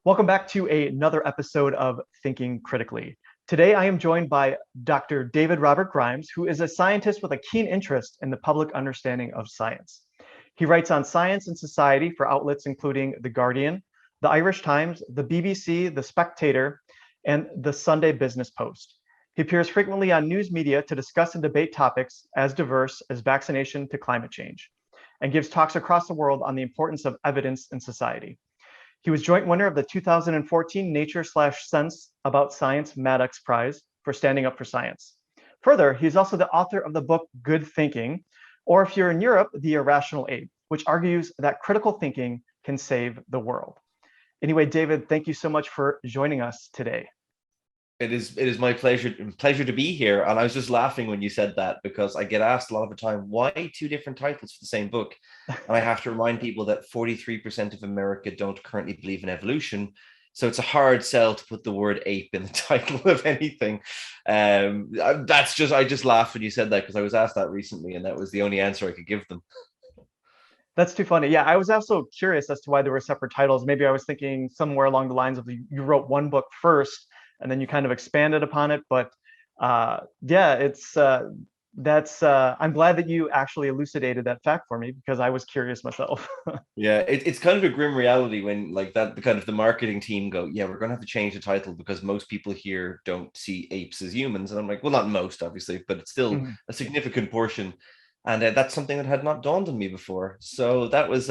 Welcome back to another episode of Thinking Critically. Today, I am joined by Dr. David Robert Grimes, who is a scientist with a keen interest in the public understanding of science. He writes on science and society for outlets including The Guardian, The Irish Times, the BBC, The Spectator, and the Sunday Business Post. He appears frequently on news media to discuss and debate topics as diverse as vaccination to climate change, and gives talks across the world on the importance of evidence in society. He was joint winner of the 2014 Nature/Sense About Science Maddox Prize for standing up for science. Further, he's also the author of the book Good Thinking, or if you're in Europe, The Irrational Ape, which argues that critical thinking can save the world. Anyway, David, thank you so much for joining us today. It is my pleasure to be here. And I was just laughing when you said that because I get asked a lot of the time, why two different titles for the same book? And I have to remind people that 43% of America don't currently believe in evolution. So it's a hard sell to put the word ape in the title of anything. I just laughed when you said that because I was asked that recently and that was the only answer I could give them. That's too funny. Yeah, I was also curious as to why there were separate titles. Maybe I was thinking somewhere along the lines of you wrote one book first and then you kind of expanded upon it. But yeah, I'm glad that you actually elucidated that fact for me because I was curious myself. Yeah, it's kind of a grim reality when like that the kind of the marketing team go, yeah, we're gonna have to change the title because most people here don't see apes as humans. And I'm like, well, not most, obviously, but it's still Mhm. a significant portion. And that's something that had not dawned on me before. So that was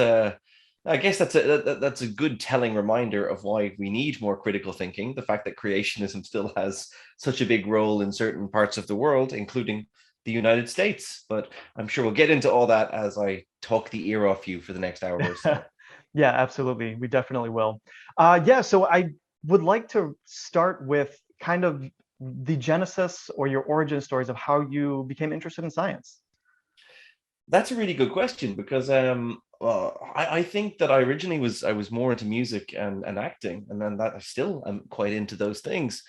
I guess that's a good telling reminder of why we need more critical thinking. The fact that creationism still has such a big role in certain parts of the world, including the United States. But I'm sure we'll get into all that as I talk the ear off you for the next hour or so. Yeah, absolutely. We definitely will. Yeah, so I would like to start with kind of the genesis or your origin stories of how you became interested in science. That's a really good question because I think that I was more into music and acting, and then that I still am quite into those things.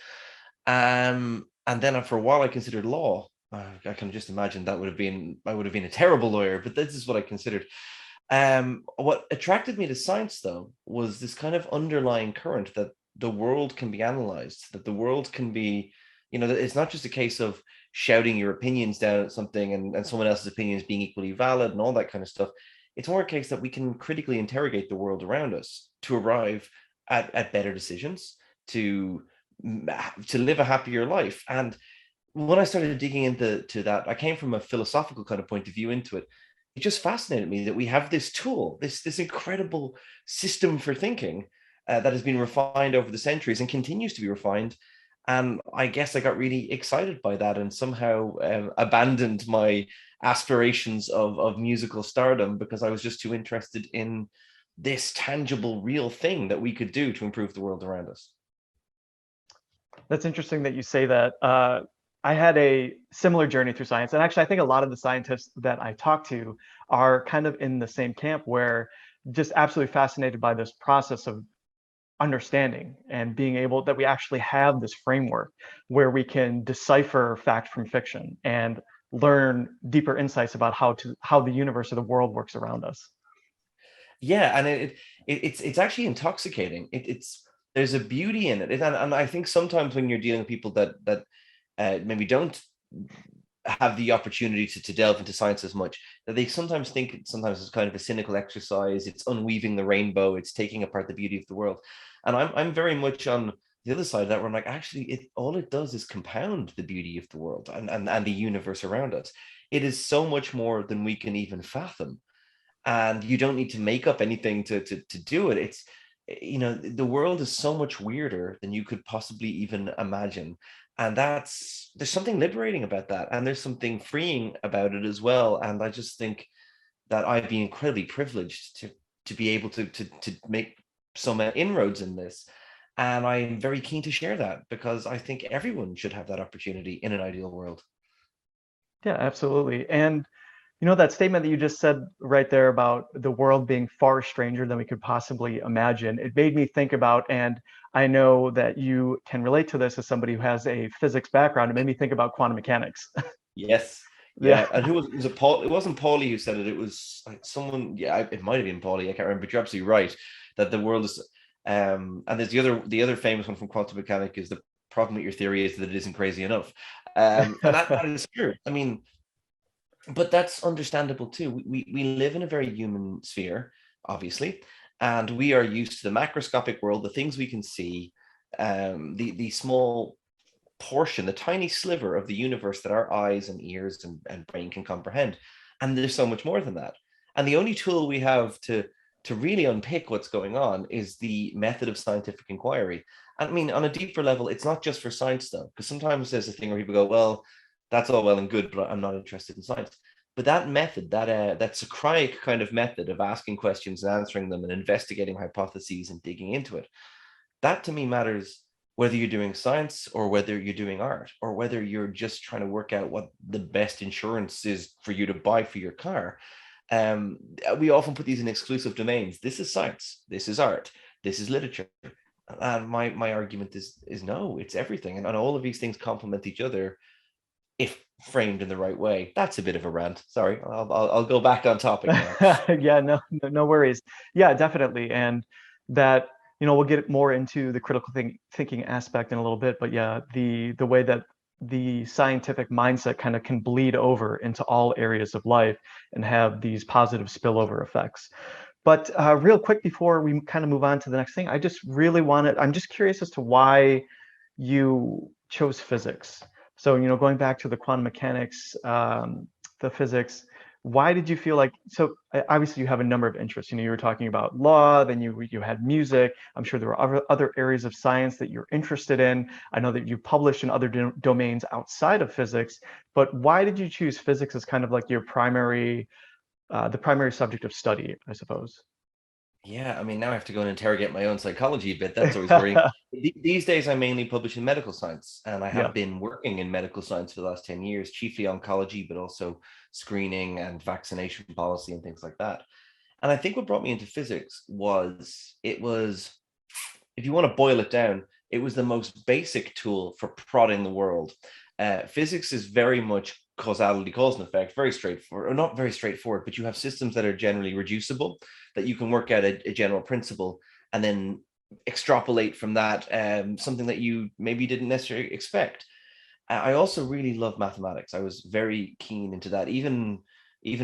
And then for a while I considered law. I can just imagine that I would have been a terrible lawyer, but this is what I considered. What attracted me to science, though, was this kind of underlying current that the world can be analyzed, that the world can be, that it's not just a case of shouting your opinions down at something and someone else's opinions being equally valid and all that kind of stuff. It's more a case that we can critically interrogate the world around us to arrive at better decisions, to to live a happier life. And when I started digging into that, I came from a philosophical kind of point of view into it. It just fascinated me that we have this tool, this incredible system for thinking that has been refined over the centuries and continues to be refined. And I guess I got really excited by that and somehow abandoned my aspirations of musical stardom because I was just too interested in this tangible, real thing that we could do to improve the world around us. That's interesting that you say that. I had a similar journey through science. And actually, I think a lot of the scientists that I talk to are kind of in the same camp where just absolutely fascinated by this process of understanding and being able that we actually have this framework where we can decipher fact from fiction and learn deeper insights about how the universe or the world works around us. Yeah, and it's actually intoxicating. It's there's a beauty in it, and I think sometimes when you're dealing with people that maybe don't have the opportunity to delve into science as much, that they sometimes think sometimes it's kind of a cynical exercise. It's unweaving the rainbow. It's taking apart the beauty of the world, and I'm very much on the other side of that where I'm like, actually, all it does is compound the beauty of the world and the universe around us. It is so much more than we can even fathom, and you don't need to make up anything to do it. It's the world is so much weirder than you could possibly even imagine, and there's something liberating about that, and there's something freeing about it as well. And I just think that I've been incredibly privileged to be able to make some inroads in this, and I'm very keen to share that because I think everyone should have that opportunity in an ideal world. Yeah, absolutely. And that statement that you just said right there about the world being far stranger than we could possibly imagine, it made me think about, and I know that you can relate to this as somebody who has a physics background, it made me think about quantum mechanics. Yes. Yeah. Yeah. And who was it? Paul? It wasn't Paulie who said it. It was like someone. Yeah, it might have been Paulie. I can't remember. But you're absolutely right that the world is. And there's the other famous one from quantum mechanics is the problem with your theory is that it isn't crazy enough. And that is true. I mean, but that's understandable too. We live in a very human sphere, obviously, and we are used to the macroscopic world, the things we can see, the small portion, the tiny sliver of the universe that our eyes and ears and brain can comprehend. And there's so much more than that. And the only tool we have to really unpick what's going on is the method of scientific inquiry. I mean, on a deeper level, it's not just for science though, because sometimes there's a thing where people go, well, that's all well and good, but I'm not interested in science. But that method, that Socratic kind of method of asking questions and answering them and investigating hypotheses and digging into it, that to me matters whether you're doing science or whether you're doing art or whether you're just trying to work out what the best insurance is for you to buy for your car. We often put these in exclusive domains. This is science, this is art, this is literature. And my argument is no, it's everything. And all of these things complement each other if framed in the right way. That's a bit of a rant. Sorry, I'll go back on topic now. Yeah, no worries. Yeah, definitely. And that, we'll get more into the critical thinking aspect in a little bit, but yeah, the way that the scientific mindset kind of can bleed over into all areas of life and have these positive spillover effects. But real quick before we kind of move on to the next thing, I'm just curious as to why you chose physics. So, going back to the quantum mechanics, the physics, why did you feel like, so obviously you have a number of interests, you were talking about law, then you had music. I'm sure there were other areas of science that you're interested in. I know that you published in other domains outside of physics, but why did you choose physics as kind of like your the primary subject of study, I suppose? Yeah, I mean, now I have to go and interrogate my own psychology a bit. That's always worrying. These days, I mainly publish in medical science, and I Yeah. have been working in medical science for the last 10 years, chiefly oncology, but also screening and vaccination policy and things like that. And I think what brought me into physics was, if you want to boil it down, it was the most basic tool for prodding the world. Physics is very much causality, cause and effect, very straightforward, or not very straightforward, but you have systems that are generally reducible, that you can work out a general principle and then extrapolate from that something that you maybe didn't necessarily expect. I also really love mathematics. I was very keen into that, even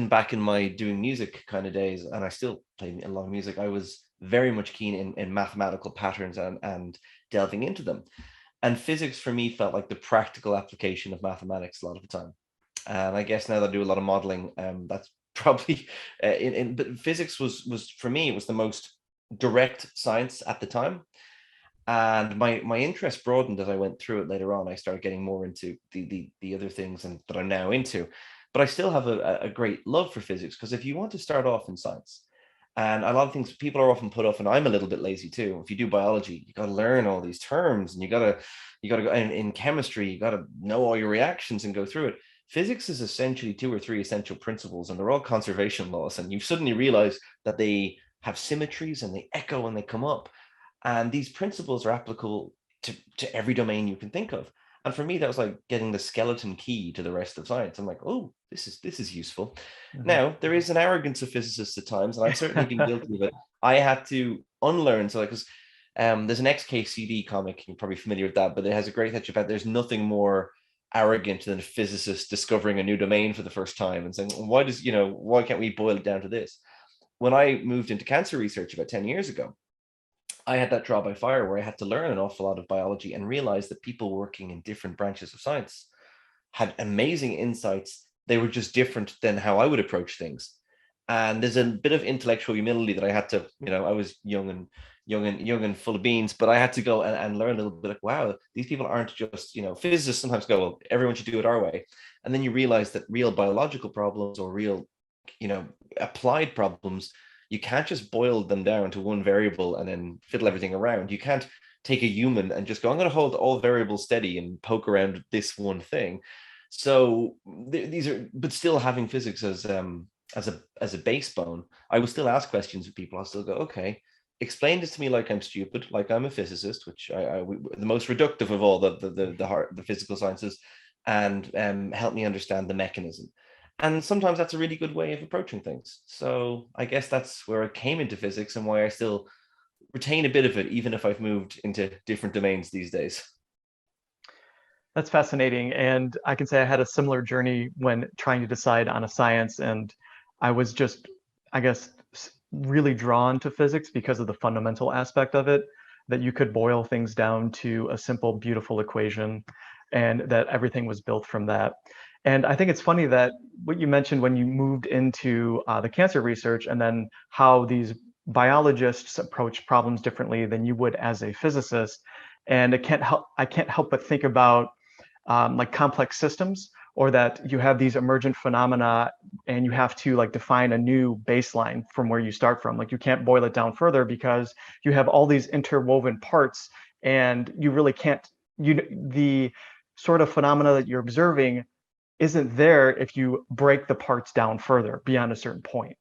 back in my doing music kind of days, and I still play a lot of music. I was very much keen in mathematical patterns and delving into them. And physics for me felt like the practical application of mathematics a lot of the time. And I guess now that I do a lot of modeling, that's probably but physics was for me, it was the most direct science at the time. And my interest broadened as I went through it later on. I started getting more into the other things and that I'm now into. But I still have a great love for physics, because if you want to start off in science, and a lot of things people are often put off, and I'm a little bit lazy too. If you do biology, you got to learn all these terms, and you gotta go in chemistry, you got to know all your reactions and go through it. Physics is essentially two or three essential principles, and they're all conservation laws. And you suddenly realize that they have symmetries and they echo when they come up. And these principles are applicable to every domain you can think of. And for me, that was like getting the skeleton key to the rest of science. I'm like, oh, this is useful. Mhm. Now, there is an arrogance of physicists at times, and I've certainly been guilty of it. I had to unlearn. So, because there's an XKCD comic, you're probably familiar with that, but it has a great touch about there's nothing more arrogant than a physicist discovering a new domain for the first time and saying, why can't we boil it down to this? When I moved into cancer research about 10 years ago, I had that trial by fire where I had to learn an awful lot of biology and realize that people working in different branches of science had amazing insights. They were just different than how I would approach things. And there's a bit of intellectual humility that I had to, I was young and full of beans, but I had to go and learn a little bit like, wow, these people aren't just, physicists sometimes go, well, everyone should do it our way. And then you realize that real biological problems or real, applied problems, you can't just boil them down to one variable and then fiddle everything around. You can't take a human and just go, I'm going to hold all variables steady and poke around this one thing. So these are, but still having physics as a base bone, I will still ask questions of people. I'll still go, okay, explain this to me like I'm stupid, like I'm a physicist, which the most reductive of all the physical sciences, and help me understand the mechanism. And sometimes that's a really good way of approaching things. So I guess that's where I came into physics and why I still retain a bit of it, even if I've moved into different domains these days. That's fascinating. And I can say I had a similar journey when trying to decide on a science. And I was just, I guess, really drawn to physics because of the fundamental aspect of it, that you could boil things down to a simple, beautiful equation, and that everything was built from that. And I think it's funny that what you mentioned when you moved into the cancer research, and then how these biologists approach problems differently than you would as a physicist. And I can't help but think about like complex systems, or that you have these emergent phenomena and you have to like define a new baseline from where you start from. Like you can't boil it down further because you have all these interwoven parts, and you really can't, the sort of phenomena that you're observing isn't there if you break the parts down further beyond a certain point.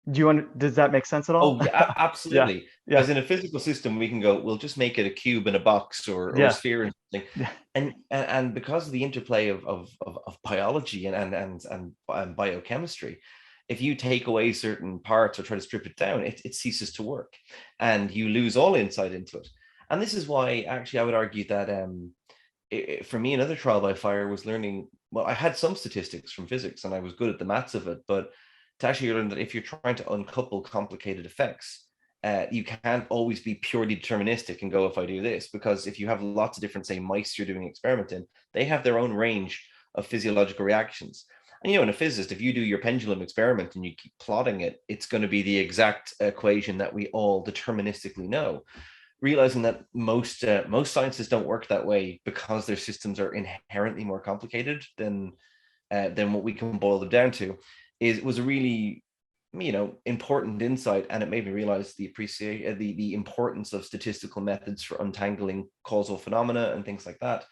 Does that make sense at all? Oh yeah, Yeah, absolutely. yeah, Because in a physical system, we can go, we'll just make it a cube in a box, or a yeah, sphere and something. yeah, And because of the interplay of biology and biochemistry, if you take away certain parts or try to strip it down, it ceases to work, and you lose all insight into it. And this is why actually I would argue that for me, another trial by fire was learning. Well, I had some statistics from physics and I was good at the maths of it, but to actually learn that if you're trying to uncouple complicated effects, you can't always be purely deterministic and go, if I do this, because if you have lots of different, say, mice you're doing an experiment in, they have their own range of physiological reactions. And in a physicist, if you do your pendulum experiment and you keep plotting it, it's going to be the exact equation that we all deterministically know. Realizing that most sciences don't work that way because their systems are inherently more complicated than what we can boil them down to, was a really important insight, and it made me realize the importance of statistical methods for untangling causal phenomena and things like that.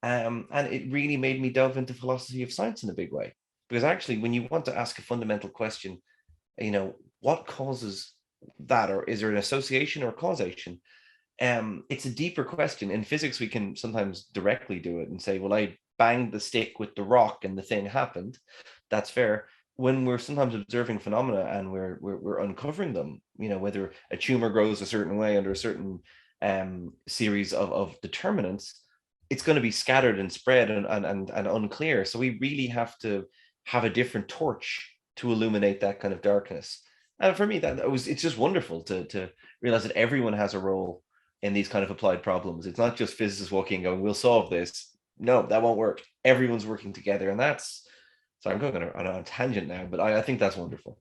And it really made me delve into philosophy of science in a big way, because actually when you want to ask a fundamental question, what causes that, or is there an association or causation? It's a deeper question. In physics, we can sometimes directly do it and say, well, I banged the stick with the rock and the thing happened. That's fair. When we're sometimes observing phenomena and we're uncovering them, whether a tumor grows a certain way under a certain series of determinants, it's going to be scattered and spread and unclear. So we really have to have a different torch to illuminate that kind of darkness. And for me, it's just wonderful to realize that everyone has a role in these kind of applied problems. It's not just physicists walking and going, we'll solve this. No, that won't work. Everyone's working together. And that's, sorry, I'm going on a tangent now, but I think that's wonderful.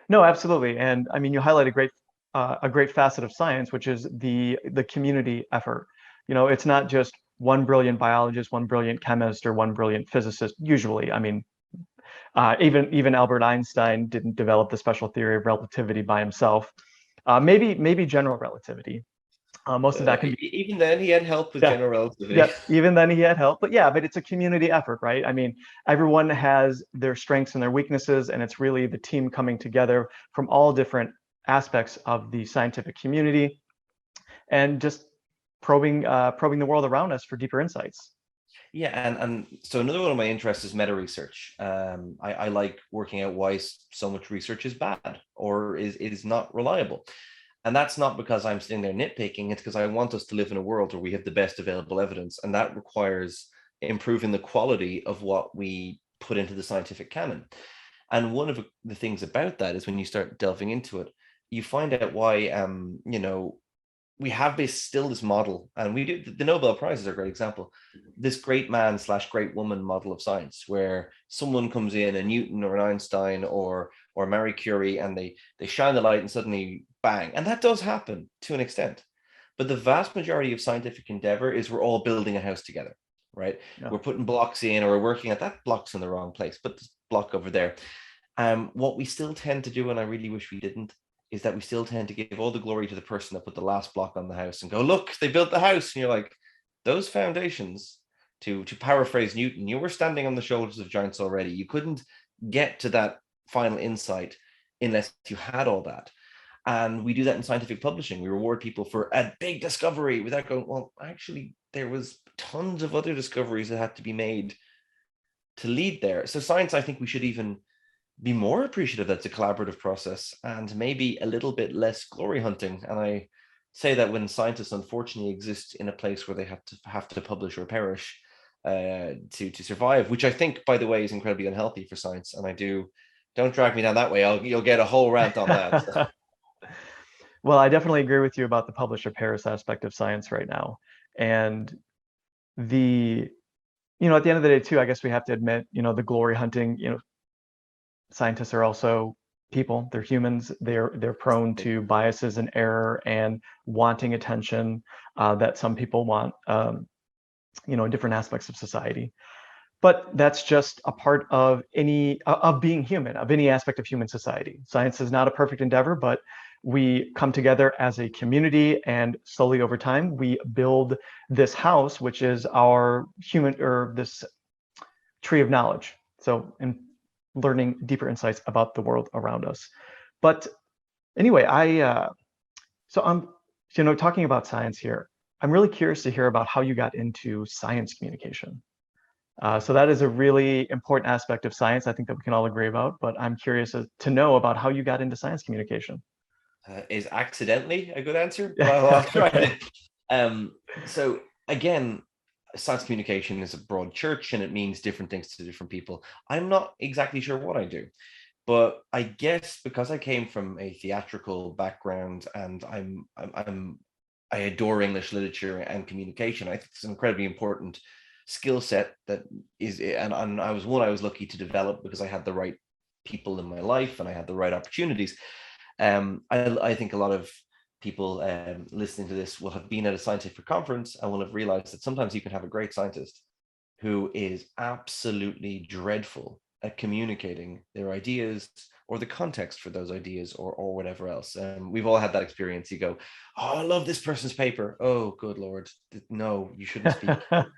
No, absolutely. And I mean, you highlight a great facet of science, which is the community effort. It's not just one brilliant biologist, one brilliant chemist, or one brilliant physicist. Usually, I mean, even Albert Einstein didn't develop the special theory of relativity by himself. Maybe general relativity. Most of that can be, Even then, he had help with yeah, general relativity. yeah. Even then, he had help. But it's a community effort, right? I mean, everyone has their strengths and their weaknesses, and it's really the team coming together from all different aspects of the scientific community, and just probing the world around us for deeper insights. Yeah, and so another one of my interests is meta research. I like working out why so much research is bad or is not reliable. And that's not because I'm sitting there nitpicking, it's because I want us to live in a world where we have the best available evidence. And that requires improving the quality of what we put into the scientific canon. And one of the things about that is when you start delving into it, you find out why, we have this model, and we do the Nobel Prize is a great example. This great man slash great woman model of science, where someone comes in, a Newton or an Einstein or Marie Curie, and they shine the light and suddenly bang. And that does happen to an extent. But the vast majority of scientific endeavor is we're all building a house together, right? Yeah. We're putting blocks in, or we're working at that block's in the wrong place, put this block over there. What we still tend to do, and I really wish we didn't, is that we still tend to give all the glory to the person that put the last block on the house and go, look, they built the house. And you're like, those foundations, to paraphrase Newton, you were standing on the shoulders of giants already. You couldn't get to that final insight unless you had all that. And we do that in scientific publishing. We reward people for a big discovery without going, well, actually, there was tons of other discoveries that had to be made to lead there. So science, I think we should even be more appreciative that it's a collaborative process and maybe a little bit less glory hunting. And say that when scientists unfortunately exist in a place where they have to publish or perish to survive, which I think, by the way, is incredibly unhealthy for science. And don't drag me down that way. You'll get a whole rant on that. Well, I definitely agree with you about the publish or perish aspect of science right now. And the, at the end of the day too, I guess we have to admit, the glory hunting, scientists are also people. They're humans. They're prone to biases and error and wanting attention that some people want, in different aspects of society. But that's just a part of of being human, of any aspect of human society. Science is not a perfect endeavor, but we come together as a community, and slowly over time, we build this house, which is our this tree of knowledge. So, in learning deeper insights about the world around us. But anyway, I'm, talking about science here. I'm really curious to hear about how you got into science communication. So that is a really important aspect of science, I think, that we can all agree about, but I'm curious to know about how you got into science communication. Is accidentally a good answer? But I'll try Okay. So again, science communication is a broad church and it means different things to different people. I'm not exactly sure what I do, but I guess because I came from a theatrical background and I adore English literature and communication, I think it's an incredibly important skill set that is, and I was lucky to develop because I had the right people in my life and I had the right opportunities. I think a lot of people listening to this will have been at a scientific conference and will have realized that sometimes you can have a great scientist who is absolutely dreadful at communicating their ideas or the context for those ideas or whatever else. We've all had that experience. You go, oh, I love this person's paper. Oh, good Lord. No, you shouldn't speak.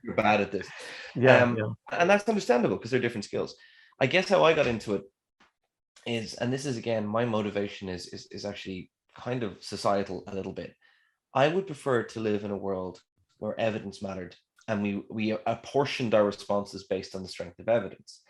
You're bad at this. Yeah. And that's understandable because they're different skills. I guess how I got into it is, and this is again, my motivation is actually kind of societal a little bit. I would prefer to live in a world where evidence mattered and we apportioned our responses based on the strength of evidence.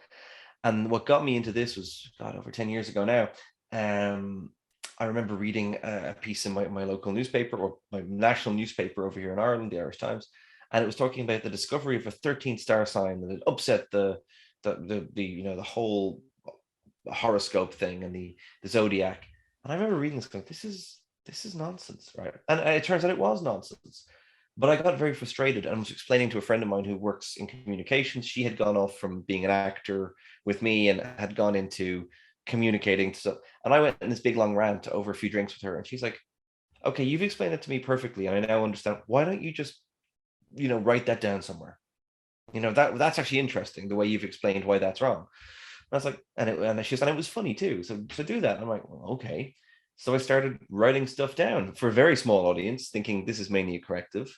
And what got me into this was, God, over 10 years ago now. I remember reading a piece in my local newspaper, or my national newspaper over here in Ireland, the Irish Times, and it was talking about the discovery of a 13th star sign that had upset the whole horoscope thing and the zodiac. And I remember reading this going, this is nonsense, right? And it turns out it was nonsense. But I got very frustrated and was explaining to a friend of mine who works in communications. She had gone off from being an actor with me and had gone into communicating stuff. And I went in this big long rant over a few drinks with her. And she's like, okay, you've explained it to me perfectly. And I now understand. Why don't you just, write that down somewhere? That's actually interesting, the way you've explained why that's wrong. And I was like, and she said, it was funny too. So do that. And I'm like, well, okay. So I started writing stuff down for a very small audience, thinking this is mainly a corrective.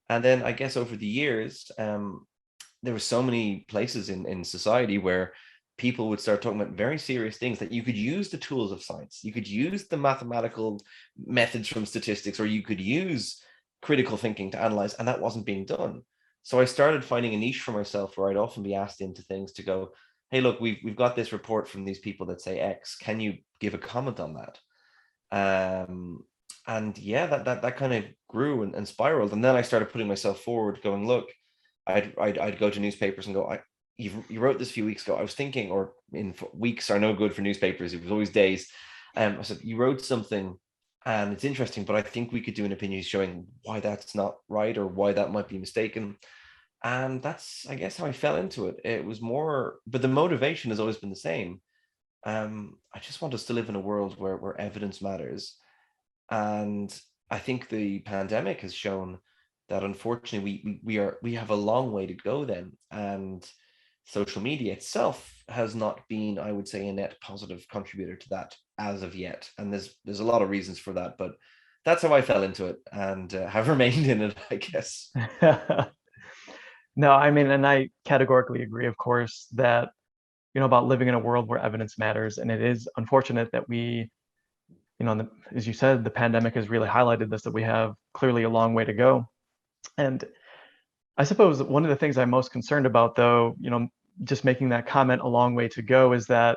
And then I guess over the years, there were so many places in society where people would start talking about very serious things that you could use the tools of science. You could use the mathematical methods from statistics, or you could use critical thinking to analyze, and that wasn't being done. So I started finding a niche for myself where I'd often be asked into things to go, hey, look, we've got this report from these people that say X. Can you give a comment on that? And yeah, that kind of grew and spiraled. And then I started putting myself forward, going, look, I'd go to newspapers and go, you wrote this a few weeks ago. I was thinking, or in weeks are no good for newspapers. It was always days. I said, you wrote something and it's interesting, but I think we could do an opinion showing why that's not right or why that might be mistaken. And that's, I guess, how I fell into it. It was more, but the motivation has always been the same. I just want us to live in a world where evidence matters. And I think the pandemic has shown that unfortunately we have a long way to go then. And social media itself has not been, I would say, a net positive contributor to that as of yet. And there's a lot of reasons for that, but that's how I fell into it and have remained in it, I guess. No, I mean, and I categorically agree, of course, that, about living in a world where evidence matters. And it is unfortunate that we, as you said, the pandemic has really highlighted this, that we have clearly a long way to go. And I suppose one of the things I'm most concerned about, though, just making that comment, a long way to go, is that,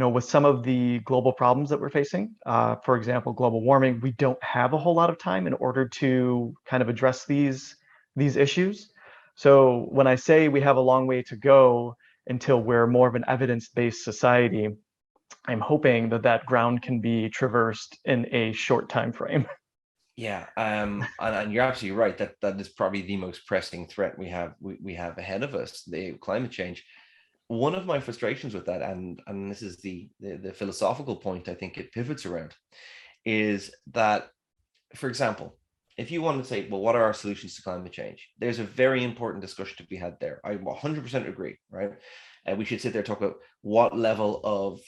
with some of the global problems that we're facing, for example, global warming, we don't have a whole lot of time in order to kind of address these issues. So when I say we have a long way to go until we're more of an evidence-based society, I'm hoping that that ground can be traversed in a short time frame. Yeah, and you're absolutely right that that is probably the most pressing threat we have ahead of us, the climate change. One of my frustrations with that, and this is the philosophical point I think it pivots around, is that, for example, if you want to say, well, what are our solutions to climate change? There's a very important discussion to be had there. I 100% agree, right? And we should sit there and talk about what level of,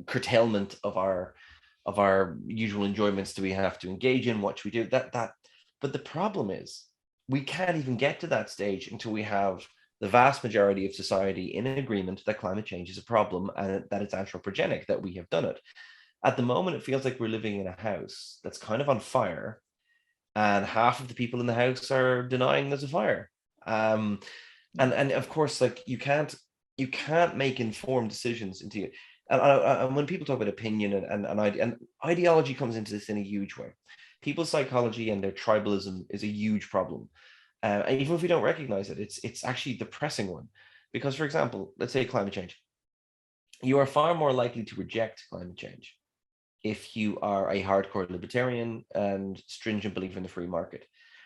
curtailment of our usual enjoyments do we have to engage in? What should we do? But the problem is, we can't even get to that stage until we have the vast majority of society in agreement that climate change is a problem and that it's anthropogenic, that we have done it. At the moment, it feels like we're living in a house that's kind of on fire, and half of the people in the house are denying there's a fire. And of course, like you can't make informed decisions into it. And when people talk about opinion and ideology comes into this in a huge way. People's psychology and their tribalism is a huge problem. And even if we don't recognize it, it's actually the pressing one. Because, for example, let's say climate change. You are far more likely to reject climate change if you are a hardcore libertarian and stringent believer in the free market.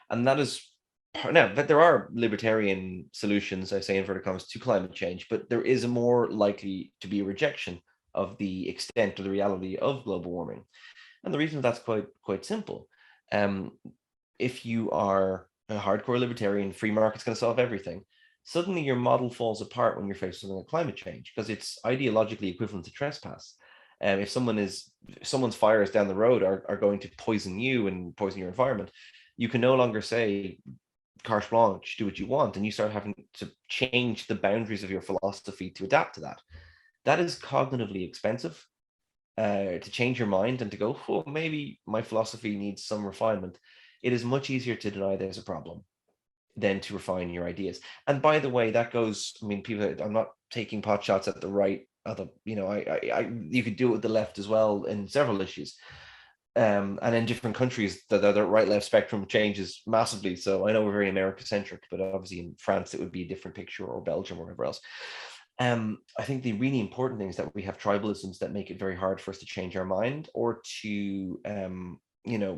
And that is now that there are libertarian solutions, I say inverted commas, to climate change, but there is a more likely to be a rejection of the extent or the reality of global warming. And the reason that's quite simple. Um, if you are a hardcore libertarian, free market's going to solve everything. Suddenly your model falls apart when you're faced with something like climate change because it's ideologically equivalent to trespass. If someone's fires down the road are going to poison you and poison your environment, you can no longer say carte blanche, do what you want, and you start having to change the boundaries of your philosophy to adapt to that. That is cognitively expensive, to change your mind and to go, oh, maybe my philosophy needs some refinement. It is much easier to deny there's a problem than to refine your ideas. And by the way, that goes, I mean, people, I'm not taking pot shots at the right, you could do it with the left as well in several issues. And in different countries, the right left spectrum changes massively. So I know we're very America centric, but obviously in France it would be a different picture, or Belgium, or wherever else. I think the really important thing is that we have tribalisms that make it very hard for us to change our mind or to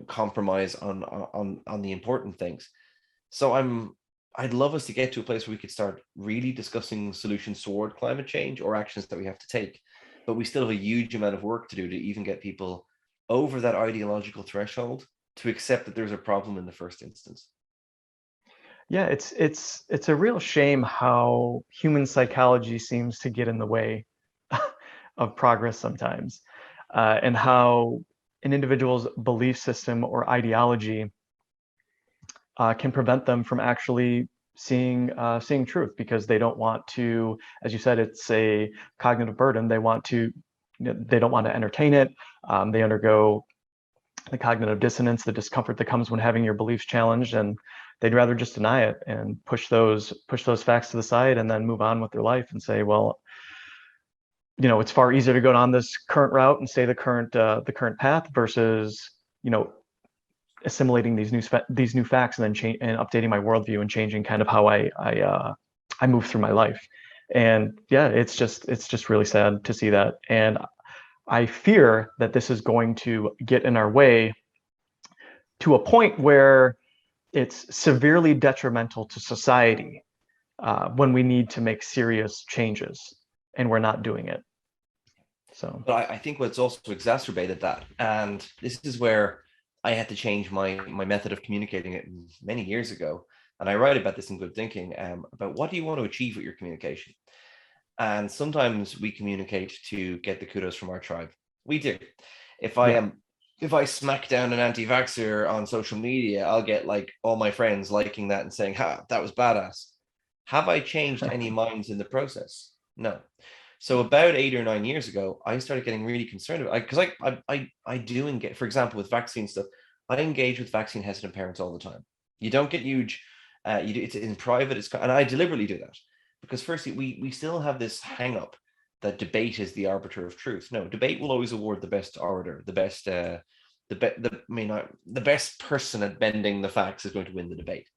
compromise on the important things. So I'd love us to get to a place where we could start really discussing solutions toward climate change or actions that we have to take. But we still have a huge amount of work to do to even get people over that ideological threshold to accept that there's a problem in the first instance. Yeah, it's a real shame how human psychology seems to get in the way of progress sometimes, and how an individual's belief system or ideology can prevent them from actually seeing truth because they don't want to, as you said, it's a cognitive burden. They don't want to entertain it. They undergo the cognitive dissonance, the discomfort that comes when having your beliefs challenged, and they'd rather just deny it and push those facts to the side and then move on with their life and say, well, it's far easier to go down this current route and stay the current path versus assimilating these new facts and then and updating my worldview and changing kind of how I move through my life. And yeah, it's just really sad to see that. And I fear that this is going to get in our way to a point where it's severely detrimental to society when we need to make serious changes and we're not doing it. So, But I think what's also exacerbated that, and this is where I had to change my method of communicating it many years ago. And I write about this in Good Thinking, about what do you want to achieve with your communication. And sometimes we communicate to get the kudos from our tribe. We do. If I yeah. am if I smack down an anti-vaxxer on social media, I'll get like all my friends liking that and saying, "Ha, that was badass." Have I changed any minds in the process? No. So about 8 or 9 years ago, I started getting really concerned about because I do engage, for example, with vaccine stuff. I engage with vaccine hesitant parents all the time. You don't get huge. It's in private. And I deliberately do that because firstly, we still have this hang up that debate is the arbiter of truth. No, debate will always award the best orator, the best, the best person at bending the facts is going to win the debate.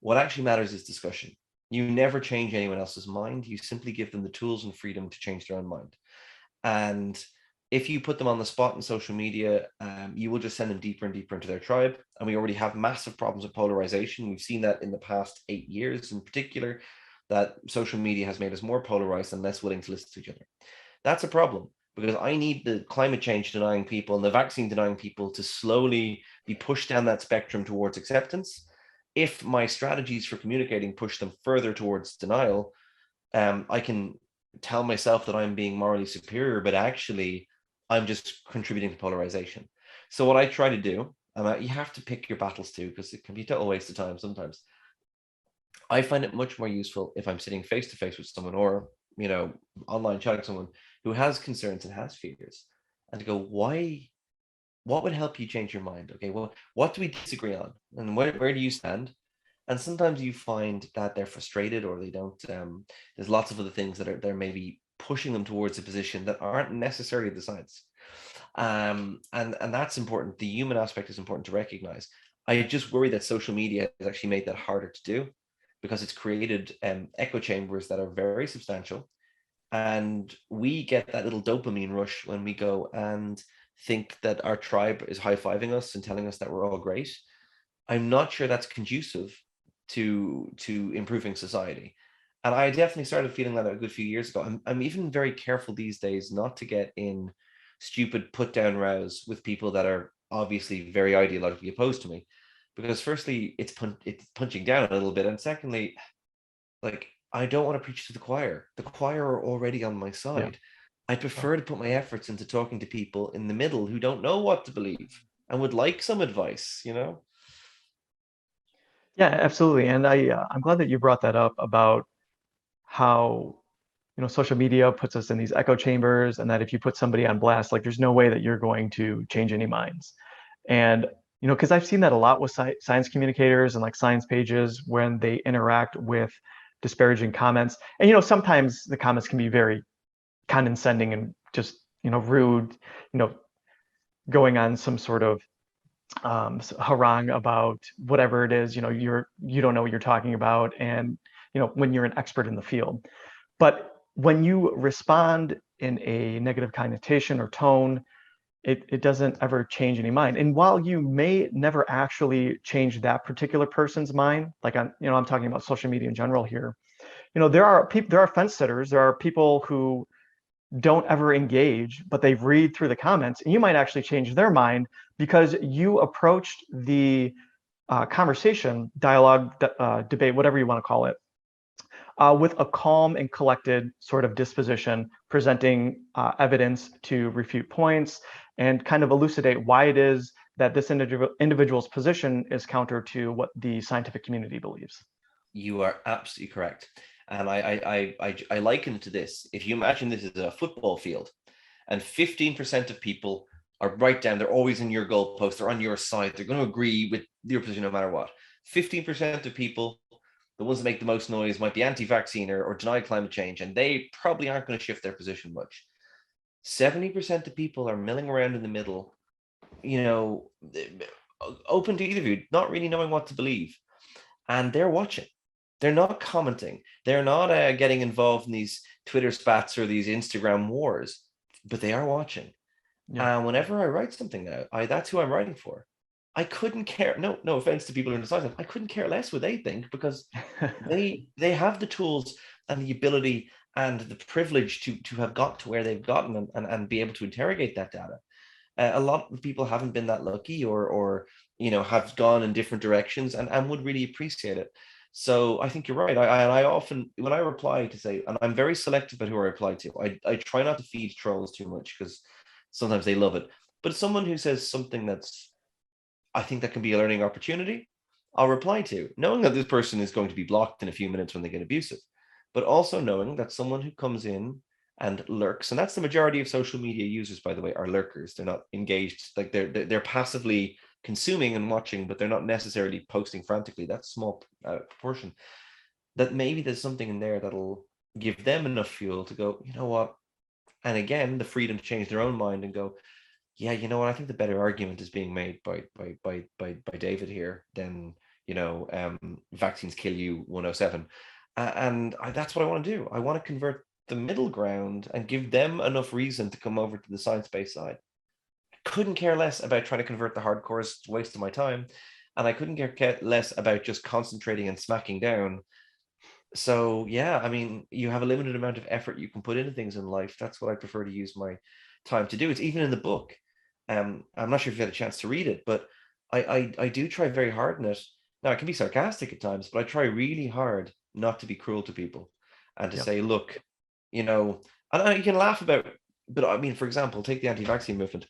What actually matters is discussion. You never change anyone else's mind. You simply give them the tools and freedom to change their own mind. And if you put them on the spot in social media, you will just send them deeper and deeper into their tribe. And we already have massive problems with polarization. We've seen that in the past 8 years in particular, that social media has made us more polarized and less willing to listen to each other. That's a problem, because I need the climate change denying people and the vaccine denying people to slowly be pushed down that spectrum towards acceptance. If my strategies for communicating push them further towards denial, I can tell myself that I'm being morally superior, but actually I'm just contributing to polarization. So what I try to do, you have to pick your battles too, because it can be a total waste of time sometimes. I find it much more useful if I'm sitting face to face with someone, or online chatting with someone who has concerns and has fears, and to go, why? What would help you change your mind? Okay, well, what do we disagree on, and where do you stand? And sometimes you find that they're frustrated, or they don't. There's lots of other things that are maybe pushing them towards a position that aren't necessarily the science. And that's important. The human aspect is important to recognize. I just worry that social media has actually made that harder to do, because it's created echo chambers that are very substantial, and we get that little dopamine rush when we go and think that our tribe is high-fiving us and telling us that we're all great. I'm not sure that's conducive to improving society. And I definitely started feeling that a good few years ago. I'm even very careful these days not to get in stupid put down rows with people that are obviously very ideologically opposed to me, because firstly, it's punching down a little bit, and secondly, like, I don't want to preach to the choir. The choir are already on my Yeah. side. I prefer to put my efforts into talking to people in the middle who don't know what to believe and would like some advice, Yeah, absolutely. And I'm glad that you brought that up about how social media puts us in these echo chambers, and that if you put somebody on blast, like there's no way that you're going to change any minds. And because I've seen that a lot with science communicators and like science pages when they interact with disparaging comments. And sometimes the comments can be very condescending and just rude, going on some sort of harangue about whatever it is. You don't know what you're talking about, and when you're an expert in the field. But when you respond in a negative connotation or tone, it doesn't ever change any mind. And while you may never actually change that particular person's mind, like I'm talking about social media in general here, there are people, there are fence sitters, there are people who don't ever engage, but they read through the comments, and you might actually change their mind because you approached the conversation, dialogue, debate, whatever you want to call it, with a calm and collected sort of disposition, presenting evidence to refute points and kind of elucidate why it is that this individual's position is counter to what the scientific community believes. You are absolutely correct. And I liken it to this. If you imagine this as a football field, and 15% of people are right down, they're always in your goalpost, they're on your side, they're going to agree with your position no matter what. 15% of people, the ones that make the most noise, might be anti-vaccine or deny climate change, and they probably aren't going to shift their position much. 70% of people are milling around in the middle, open to either view, not really knowing what to believe. And they're watching. They're not commenting. They're not getting involved in these Twitter spats or these Instagram wars, but they are watching. Yeah. And whenever I write something now, that's who I'm writing for. I couldn't care. No offense to people who are indecisive. I couldn't care less what they think, because they have the tools and the ability and the privilege to have got to where they've gotten, and be able to interrogate that data. A lot of people haven't been that lucky, or have gone in different directions, and would really appreciate it. So I think you're right. I often, when I reply to say, and I'm very selective about who I reply to, I try not to feed trolls too much, because sometimes they love it. But someone who says something that's, I think that can be a learning opportunity, I'll reply to, knowing that this person is going to be blocked in a few minutes when they get abusive, but also knowing that someone who comes in and lurks, and that's the majority of social media users, by the way, are lurkers. They're not engaged, like they're passively consuming and watching, but they're not necessarily posting frantically. That's a small proportion. That maybe there's something in there that'll give them enough fuel to go, you know what, and again, the freedom to change their own mind and go, yeah, you know what? I think the better argument is being made by David here than, vaccines kill you 107. That's what I want to do. I want to convert the middle ground and give them enough reason to come over to the science-based side. I couldn't care less about trying to convert the hardcore. It's a waste of my time. And I couldn't care less about just concentrating and smacking down. So yeah, I mean, you have a limited amount of effort you can put into things in life. That's what I prefer to use my time to do. It's even in the book. I'm not sure if you had a chance to read it, but I do try very hard in it. Now I can be sarcastic at times, but I try really hard not to be cruel to people and to Yeah. say, look, and you can laugh about, but I mean, for example, take the anti-vaccine movement.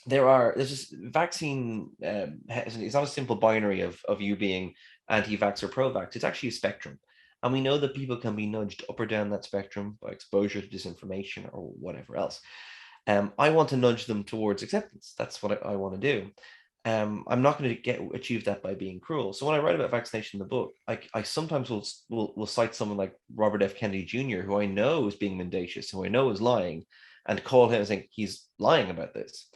There's just vaccine. It's not a simple binary of you being anti-vax or pro-vax. It's actually a spectrum, and we know that people can be nudged up or down that spectrum by exposure to disinformation or whatever else. I want to nudge them towards acceptance. That's what I want to do. I'm not going to achieve that by being cruel. So when I write about vaccination in the book, I sometimes will cite someone like Robert F. Kennedy Jr., who I know is being mendacious, who I know is lying, and call him and think he's lying about this.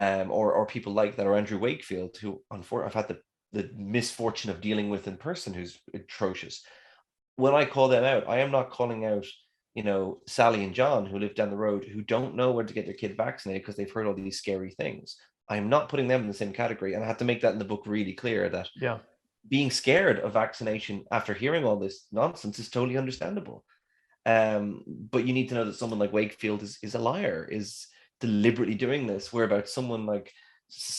Or people like that, or Andrew Wakefield, who unfortunately I've had the misfortune of dealing with in person, who's atrocious. When I call them out, I am not calling out, Sally and John, who live down the road, who don't know where to get their kid vaccinated because they've heard all these scary things. I'm not putting them in the same category. And I have to make that in the book really clear that Yeah. being scared of vaccination after hearing all this nonsense is totally understandable. But you need to know that someone like Wakefield is a liar, is deliberately doing this, where about someone like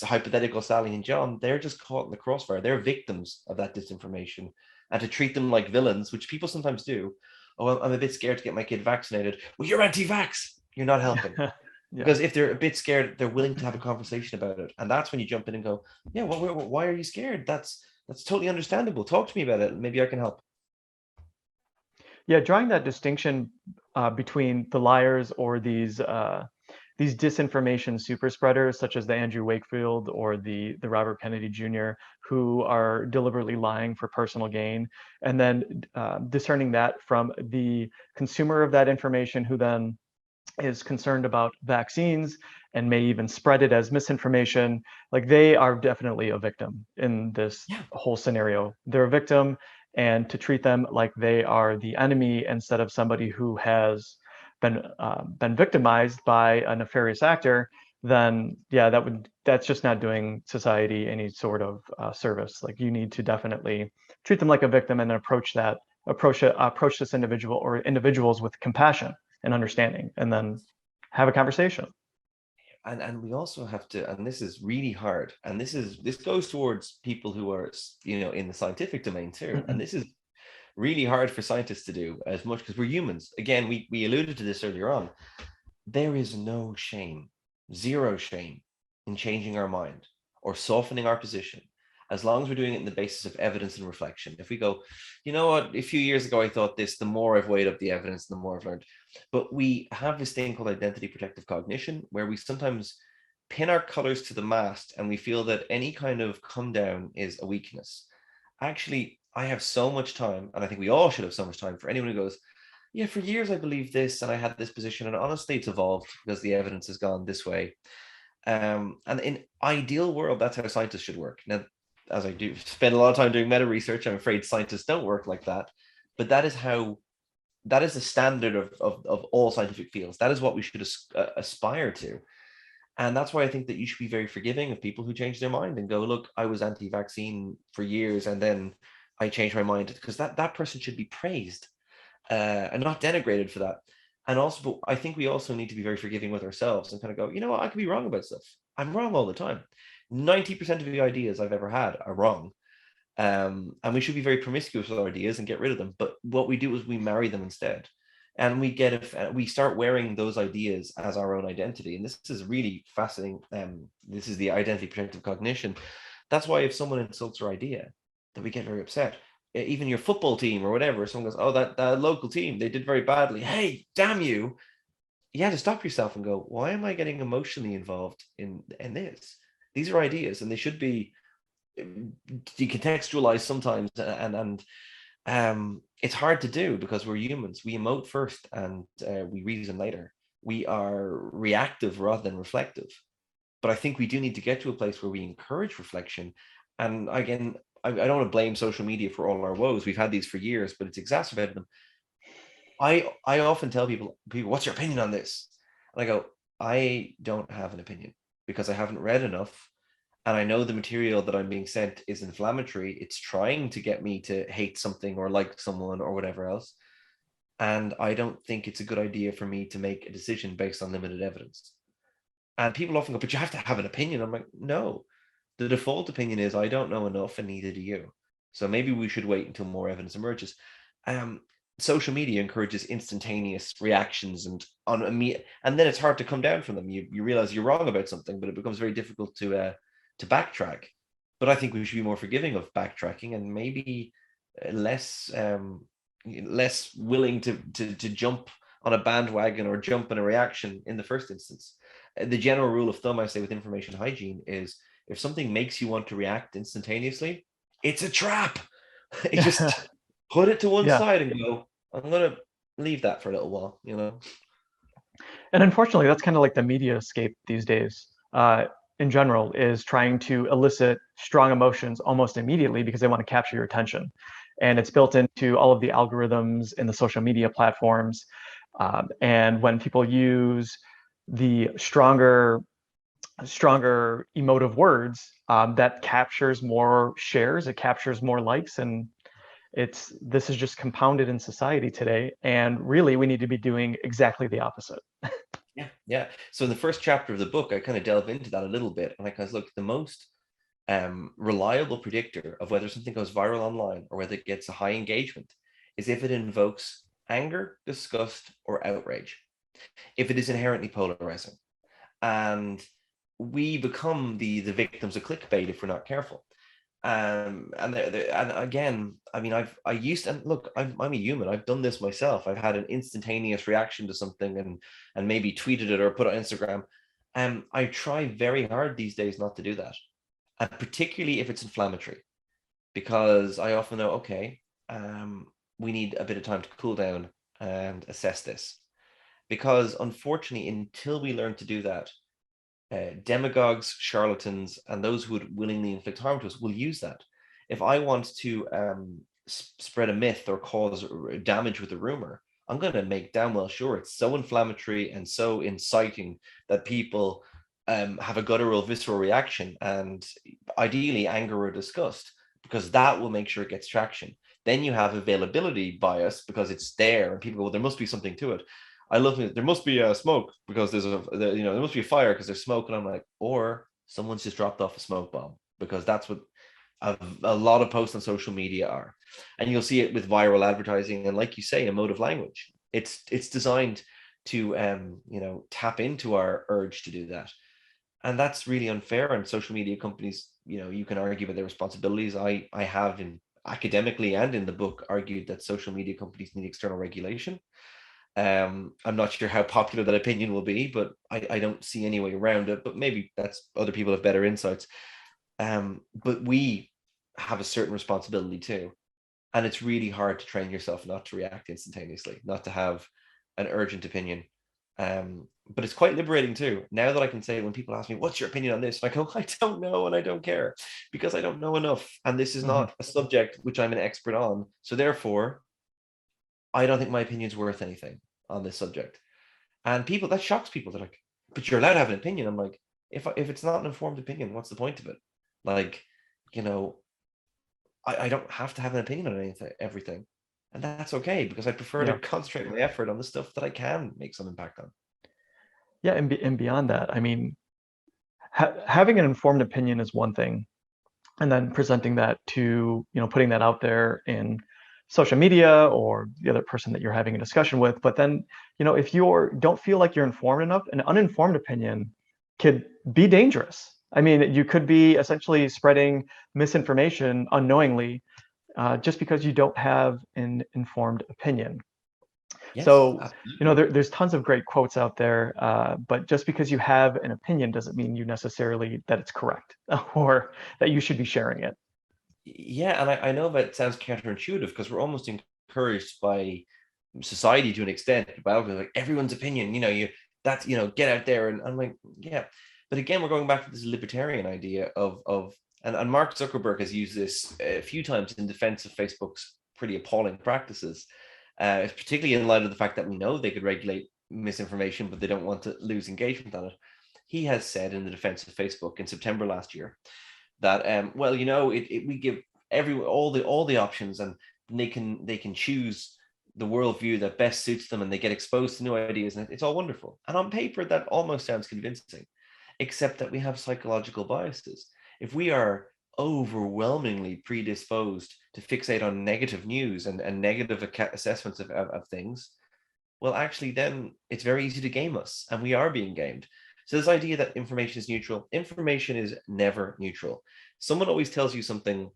hypothetical Sally and John, they're just caught in the crossfire. They're victims of that disinformation. And to treat them like villains, which people sometimes do. Oh, I'm a bit scared to get my kid vaccinated. Well, you're anti-vax. You're not helping. Yeah. Because if they're a bit scared, they're willing to have a conversation about it. And that's when you jump in and go, yeah, why are you scared? That's totally understandable. Talk to me about it. Maybe I can help. Yeah, drawing that distinction between the liars or these disinformation super spreaders, such as the Andrew Wakefield or the Robert Kennedy Jr., who are deliberately lying for personal gain, and then discerning that from the consumer of that information, who then is concerned about vaccines and may even spread it as misinformation. Like, they are definitely a victim in this Yeah. whole scenario. They're a victim, and to treat them like they are the enemy instead of somebody who has been victimized by a nefarious actor, then yeah, that's just not doing society any sort of service. Like, you need to definitely treat them like a victim and then approach this individual or individuals with compassion and understanding, and then have a conversation. And we also have to, and this is really hard, and this goes towards people who are, in the scientific domain too, and Mm-mm. this is really hard for scientists to do, as much because we're humans. Again, we alluded to this earlier on. There is no shame, zero shame, in changing our mind or softening our position, as long as we're doing it in the basis of evidence and reflection. If we go, you know what, a few years ago I thought this, the more I've weighed up the evidence, the more I've learned. But we have this thing called identity protective cognition, where we sometimes pin our colors to the mast and we feel that any kind of come down is a weakness. Actually, I have so much time, and I think we all should have so much time, for anyone who goes, yeah, for years I believed this and I had this position, and honestly, it's evolved because the evidence has gone this way. And in ideal world, that's how scientists should work. Now, as I do spend a lot of time doing meta research, I'm afraid scientists don't work like that. But that is the standard of all scientific fields. That is what we should aspire to. And that's why I think that you should be very forgiving of people who change their mind and go, look, I was anti-vaccine for years and then I changed my mind, because that person should be praised and not denigrated for that. And also, but I think we also need to be very forgiving with ourselves and kind of go, you know what, I could be wrong about stuff. I'm wrong all the time. 90% of the ideas I've ever had are wrong. And we should be very promiscuous with our ideas and get rid of them. But what we do is we marry them instead. And we start wearing those ideas as our own identity. And this is really fascinating. This is the identity protective cognition. That's why if someone insults our idea, that we get very upset. Even your football team or whatever, someone goes, oh, that local team, they did very badly. Hey, damn you. You have to stop yourself and go, why am I getting emotionally involved in this? These are ideas, and they should be decontextualized sometimes, and it's hard to do because we're humans. We emote first and we reason later. we are reactive rather than reflective. But I think we do need to get to a place where we encourage reflection. And again, I don't want to blame social media for all our woes. We've had these for years, but it's exacerbated them. I often tell people, what's your opinion on this? And I go, I don't have an opinion because I haven't read enough. And I know the material that I'm being sent is inflammatory. It's trying to get me to hate something or like someone or whatever else. And I don't think it's a good idea for me to make a decision based on limited evidence. And people often go, but you have to have an opinion. I'm like, no, the default opinion is I don't know enough and neither do you. So maybe we should wait until more evidence emerges. Um, Social media encourages instantaneous reactions and then it's hard to come down from them. You realize you're wrong about something, but it becomes very difficult to backtrack. But I think we should be more forgiving of backtracking and maybe less willing to jump on a bandwagon or jump in a reaction in the first instance. The general rule of thumb I say with information hygiene is if something makes you want to react instantaneously, it's a trap. It just put it to one Yeah. side and go, I'm going to leave that for a little while, And unfortunately, that's kind of like the media escape these days, in general, is trying to elicit strong emotions almost immediately because they want to capture your attention. And it's built into all of the algorithms in the social media platforms. And when people use the stronger emotive words, that captures more shares, it captures more likes, and this is just compounded in society today. And really, we need to be doing exactly the opposite. Yeah. So in the first chapter of the book, I kind of delve into that a little bit. And I kind of look, the most reliable predictor of whether something goes viral online or whether it gets a high engagement is if it invokes anger, disgust, or outrage, if it is inherently polarizing. And we become the victims of clickbait if we're not careful. And again, I mean, I used to, and look, I'm a human. I've done this myself. I've had an instantaneous reaction to something and maybe tweeted it or put it on Instagram. I try very hard these days not to do that, and particularly if it's inflammatory, because I often know, okay, we need a bit of time to cool down and assess this, because unfortunately, until we learn to do that, demagogues, charlatans, and those who would willingly inflict harm to us will use that. If I want to spread a myth or cause damage with a rumor, I'm going to make damn well sure it's so inflammatory and so inciting that people have a guttural, visceral reaction, and ideally anger or disgust, because that will make sure it gets traction. Then you have availability bias because it's there, and people go, well, there must be something to it. I love it. There must be a smoke because there must be a fire because there's smoke, and I'm like, or someone's just dropped off a smoke bomb, because that's what a lot of posts on social media are. And you'll see it with viral advertising and, like you say, emotive language. It's designed to tap into our urge to do that, and that's really unfair. And social media companies, you can argue about their responsibilities. I have in academically and in the book argued that social media companies need external regulation. I'm not sure how popular that opinion will be, but I don't see any way around it. But maybe that's other people have better insights. But we have a certain responsibility too. And it's really hard to train yourself not to react instantaneously, not to have an urgent opinion. But it's quite liberating too. Now that I can say, when people ask me, what's your opinion on this? I go, I don't know, and I don't care, because I don't know enough. And this is not a subject which I'm an expert on. So therefore, I don't think my opinion's worth anything on this subject. And that shocks people. They're like, but you're allowed to have an opinion. I'm like, if it's not an informed opinion, what's the point of it? Like, I don't have to have an opinion on everything. And that's okay, because I prefer to Yeah. concentrate my effort on the stuff that I can make some impact on. Yeah. And beyond that, I mean, having an informed opinion is one thing, and then presenting that to, putting that out there in social media or the other person that you're having a discussion with. But then, if you don't feel like you're informed enough, an uninformed opinion could be dangerous. I mean, you could be essentially spreading misinformation unknowingly, just because you don't have an informed opinion. Yes, So, absolutely. there's tons of great quotes out there, but just because you have an opinion doesn't mean you necessarily that it's correct or that you should be sharing it. Yeah, and I know that sounds counterintuitive, because we're almost encouraged by society to an extent, but like everyone's opinion, That's, get out there. And I'm like, yeah. But again, we're going back to this libertarian idea and Mark Zuckerberg has used this a few times in defense of Facebook's pretty appalling practices, particularly in light of the fact that we know they could regulate misinformation, but they don't want to lose engagement on it. He has said in the defense of Facebook in September last year that, well, we give all the options, and they can choose the worldview that best suits them, and they get exposed to new ideas, and it's all wonderful. And on paper, that almost sounds convincing, except that we have psychological biases. If we are overwhelmingly predisposed to fixate on negative news and negative assessments of things, well, actually, then it's very easy to game us, and we are being gamed. So this idea that information is neutral, information is never neutral. Someone always tells you something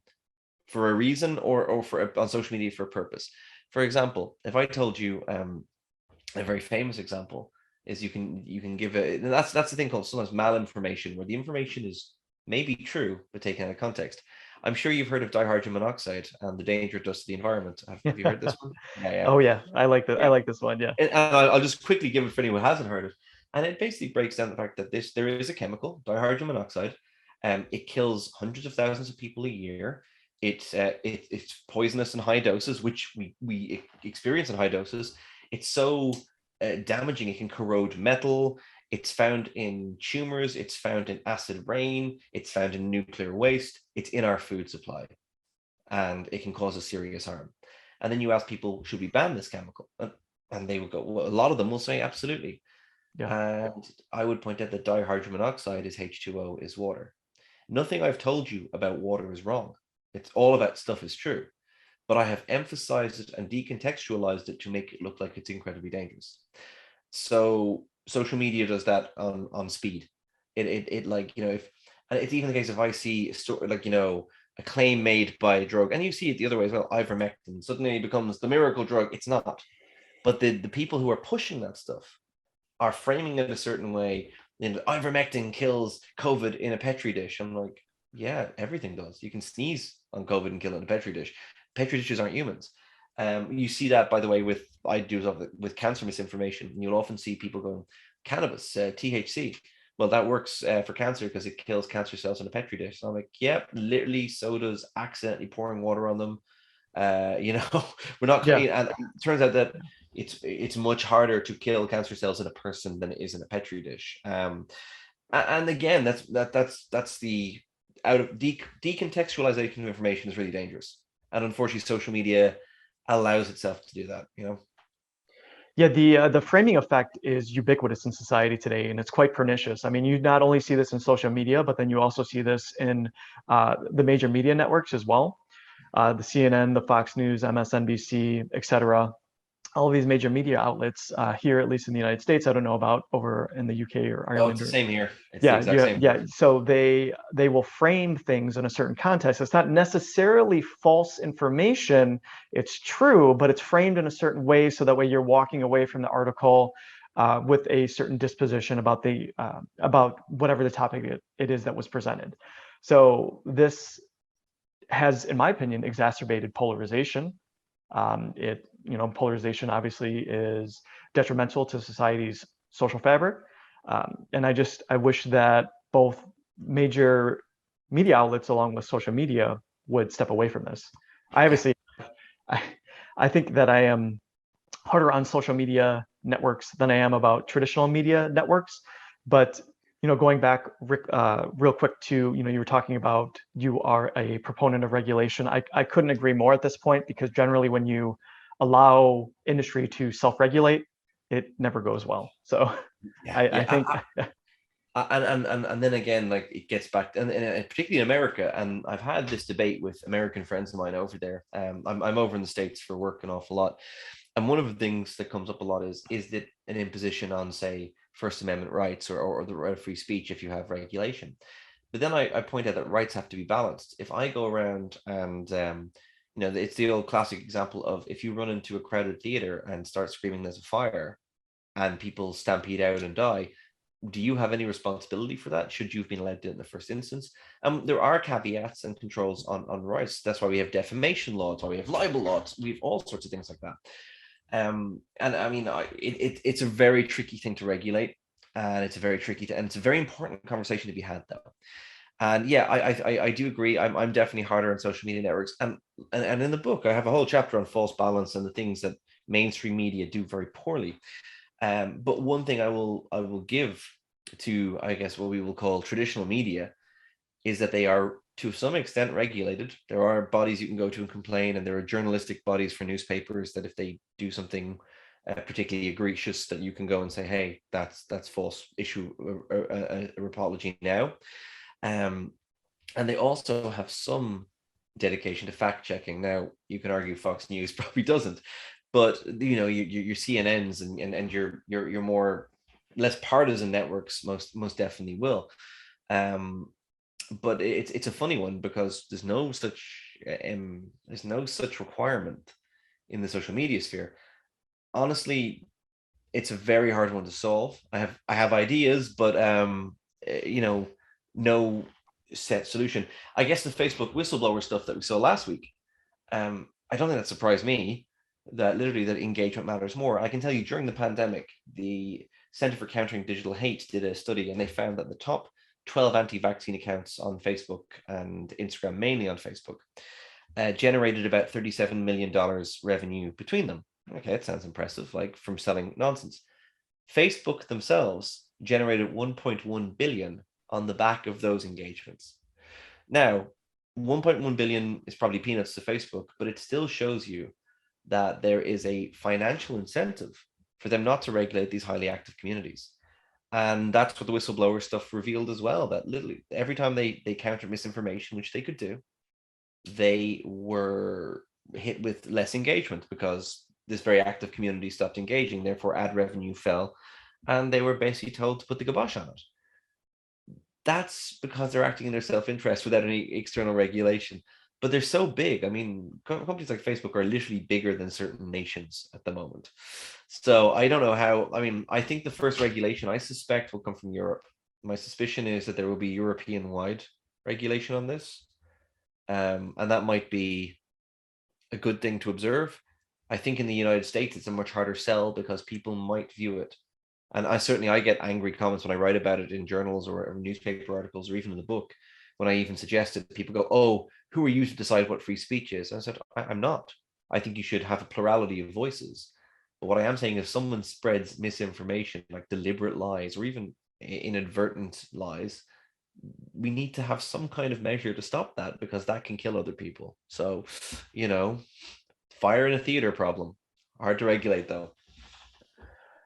for a reason or for on social media for a purpose. For example, if I told you a very famous example is you can give it, and that's the thing called sometimes malinformation, where the information is maybe true but taken out of context. I'm sure you've heard of dihydrogen monoxide and the danger it does to the environment. Have you heard this one? Yeah. Oh yeah, I like that. Yeah. I like this one. Yeah. And I'll just quickly give it for anyone who hasn't heard it. And it basically breaks down the fact that there is a chemical, dihydrogen monoxide. It kills hundreds of thousands of people a year. It's poisonous in high doses, which we experience in high doses. It's so damaging, it can corrode metal. It's found in tumors. It's found in acid rain. It's found in nuclear waste. It's in our food supply, and it can cause us serious harm. And then you ask people, should we ban this chemical? And they would go, well, a lot of them will say absolutely. Yeah. And I would point out that dihydrogen monoxide is H2O, is water. Nothing I've told you about water is wrong. It's all of that stuff is true. But I have emphasized it and decontextualized it to make it look like it's incredibly dangerous. So social media does that on speed. It like, if, and it's even the case if I see a story, like, a claim made by a drug, and you see it the other way as well, ivermectin suddenly becomes the miracle drug. It's not. But the people who are pushing that stuff are framing it a certain way. Ivermectin kills COVID in a Petri dish. I'm like, yeah, everything does. You can sneeze on COVID and kill it in a Petri dish. Petri dishes aren't humans. You see that, by the way, with cancer misinformation. And you'll often see people going, cannabis, THC. Well, that works for cancer because it kills cancer cells in a Petri dish. So I'm like, yeah, literally sodas, accidentally pouring water on them. We're not. Yeah. And it turns out that it's much harder to kill cancer cells in a person than it is in a Petri dish. And again, that's the out of decontextualization of information is really dangerous. And unfortunately, social media allows itself to do that, Yeah, the framing effect is ubiquitous in society today, and it's quite pernicious. I mean, you not only see this in social media, but then you also see this in the major media networks as well. The CNN, the Fox News, MSNBC, etc. All of these major media outlets here, at least in the United States, I don't know about over in the UK or Ireland. Oh, it's the same here. It's the exact same. Yeah. So they will frame things in a certain context. It's not necessarily false information. It's true, but it's framed in a certain way so that way you're walking away from the article with a certain disposition about about whatever the topic it is that was presented. So this has, in my opinion, exacerbated polarization. Polarization obviously is detrimental to society's social fabric. And I wish that both major media outlets along with social media would step away from this. I think that I am harder on social media networks than I am about traditional media networks. But going back, Rick, real quick to, you were talking about you are a proponent of regulation. I couldn't agree more at this point, because generally when you allow industry to self-regulate, it never goes well. So I think. And then again, like, it gets back, and particularly in America, and I've had this debate with American friends of mine over there. I'm over in the States for work an awful lot. And one of the things that comes up a lot is that an imposition on, say, First Amendment rights or the right of free speech if you have regulation. But then I point out that rights have to be balanced. If I go around and, it's the old classic example of, if you run into a crowded theater and start screaming there's a fire and people stampede out and die, do you have any responsibility for that? Should you have been allowed to in the first instance? There are caveats and controls on rights. That's why we have defamation laws, why we have libel laws, we have all sorts of things like that. And I mean, it's a very tricky thing to regulate, and it's a very and it's a very important conversation to be had, though. And yeah, I do agree. I'm definitely harder on social media networks, and in the book I have a whole chapter on false balance and the things that mainstream media do very poorly. But one thing I will give to, I guess, what we will call traditional media is that they are to some extent regulated. There are bodies you can go to and complain, and there are journalistic bodies for newspapers that if they do something particularly egregious, that you can go and say, hey, that's false, issue a apology now. Um, and they also have some dedication to fact checking. Now, you can argue Fox News probably doesn't, but your CNNs and your more less partisan networks most definitely will. Um, but it's a funny one because there's no such requirement in the social media sphere. Honestly, it's a very hard one to solve. I have ideas, but no set solution. I guess the Facebook whistleblower stuff that we saw last week, I don't think that surprised me, that literally that engagement matters more. I can tell you, during the pandemic, the Center for Countering Digital Hate did a study, and they found that the top 12 anti-vaccine accounts on Facebook and Instagram, mainly on Facebook, generated about $37 million revenue between them. Okay, it sounds impressive, like from selling nonsense. Facebook themselves generated 1.1 billion on the back of those engagements. Now, 1.1 billion is probably peanuts to Facebook, but it still shows you that there is a financial incentive for them not to regulate these highly active communities. And that's what the whistleblower stuff revealed as well, that literally every time they countered misinformation, which they could do, they were hit with less engagement because this very active community stopped engaging. Therefore, ad revenue fell, and they were basically told to put the kibosh on it. That's because they're acting in their self-interest without any external regulation. But they're so big. I mean, companies like Facebook are literally bigger than certain nations at the moment. So I don't know how. I mean, I think the first regulation, I suspect, will come from Europe. My suspicion is that there will be European-wide regulation on this, and that might be a good thing to observe. I think in the United States, it's a much harder sell because people might view it, and I get angry comments when I write about it in journals or newspaper articles or even in the book, when I even suggested, people go, oh, who are you to decide what free speech is? I said, I'm not. I think you should have a plurality of voices. But what I am saying is, if someone spreads misinformation, like deliberate lies or even inadvertent lies, we need to have some kind of measure to stop that, because that can kill other people. So, you know, fire in a theater problem. Hard to regulate, though.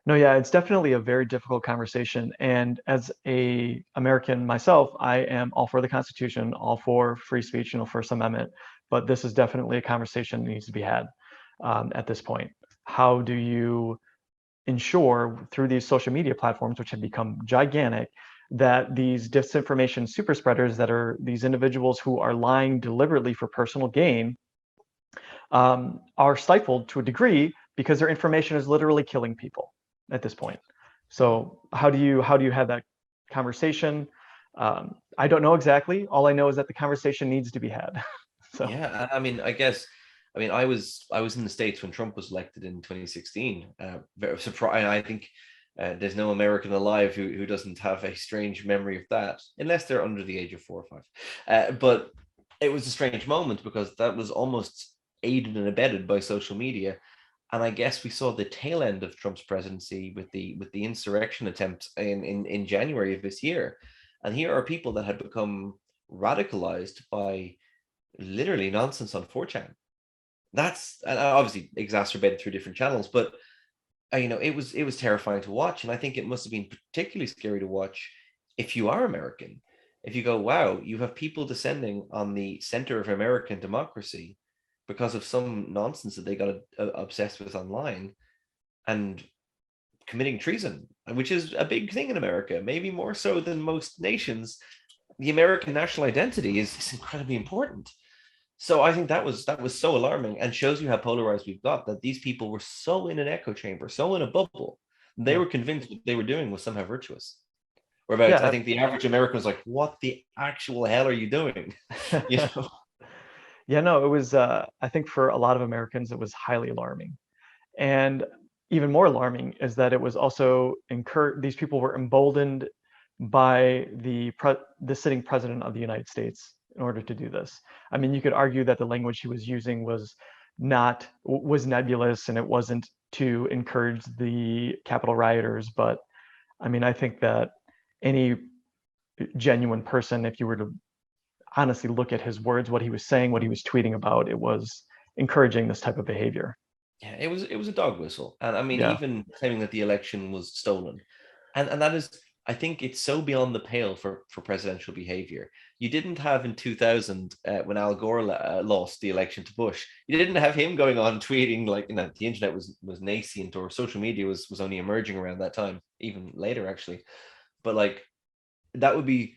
No, yeah, it's definitely a very difficult conversation. And as a American myself, I am all for the Constitution, all for free speech, First Amendment. But this is definitely a conversation that needs to be had at this point. How do you ensure through these social media platforms, which have become gigantic, that these disinformation super spreaders, that are these individuals who are lying deliberately for personal gain, are stifled to a degree, because their information is literally killing people at this point. So how do you have that conversation? I don't know exactly. All I know is that the conversation needs to be had. So Yeah, I mean, I guess, I mean, I was in the States when Trump was elected in 2016. Very surprised. I think there's no American alive who doesn't have a strange memory of that, unless they're under the age of 4 or 5. But it was a strange moment because that was almost aided and abetted by social media. And I guess we saw the tail end of Trump's presidency with the insurrection attempt in January of this year. And here are people that had become radicalized by literally nonsense on 4chan. That's obviously exacerbated through different channels, but it was terrifying to watch, and I think it must have been particularly scary to watch if you are American. If you go, wow, you have people descending on the center of American democracy because of some nonsense that they got obsessed with online, and committing treason, which is a big thing in America, maybe more so than most nations. The American national identity is incredibly important. So I think that was so alarming, and shows you how polarized we've got, that these people were so in an echo chamber, so in a bubble. They yeah, were convinced what they were doing was somehow virtuous. Whereabouts I yeah. think the average American was like, what the actual hell are you doing? you know? Yeah, no, it was, I think for a lot of Americans, it was highly alarming. And even more alarming is that it was also these people were emboldened by the sitting president of the United States in order to do this. I mean, you could argue that the language he was using was nebulous and it wasn't to encourage the Capitol rioters, but I mean, I think that any genuine person, if you were to honestly look at his words, what he was saying, what he was tweeting about, it was encouraging this type of behavior. Yeah, it was a dog whistle. And I mean, Yeah. even claiming that the election was stolen. And that is, I think it's so beyond the pale for presidential behavior. You didn't have in 2000, when Al Gore lost the election to Bush, you didn't have him going on tweeting like, the internet was nascent, or social media was only emerging around that time, even later actually. But like, that would be,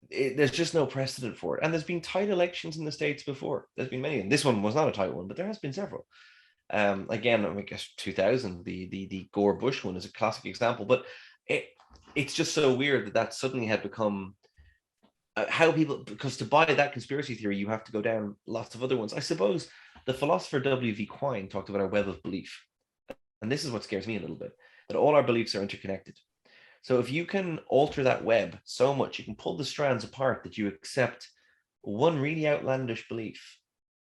there's just no precedent for it. And there's been tight elections in the States before. There's been many, and this one was not a tight one, but there has been several. Again, I guess 2000, the Gore Bush one is a classic example, but it's just so weird that suddenly had become how people, because to buy that conspiracy theory, you have to go down lots of other ones. I suppose the philosopher W.V. Quine talked about our web of belief, and this is what scares me a little bit, that all our beliefs are interconnected. So if you can alter that web so much, you can pull the strands apart that you accept one really outlandish belief,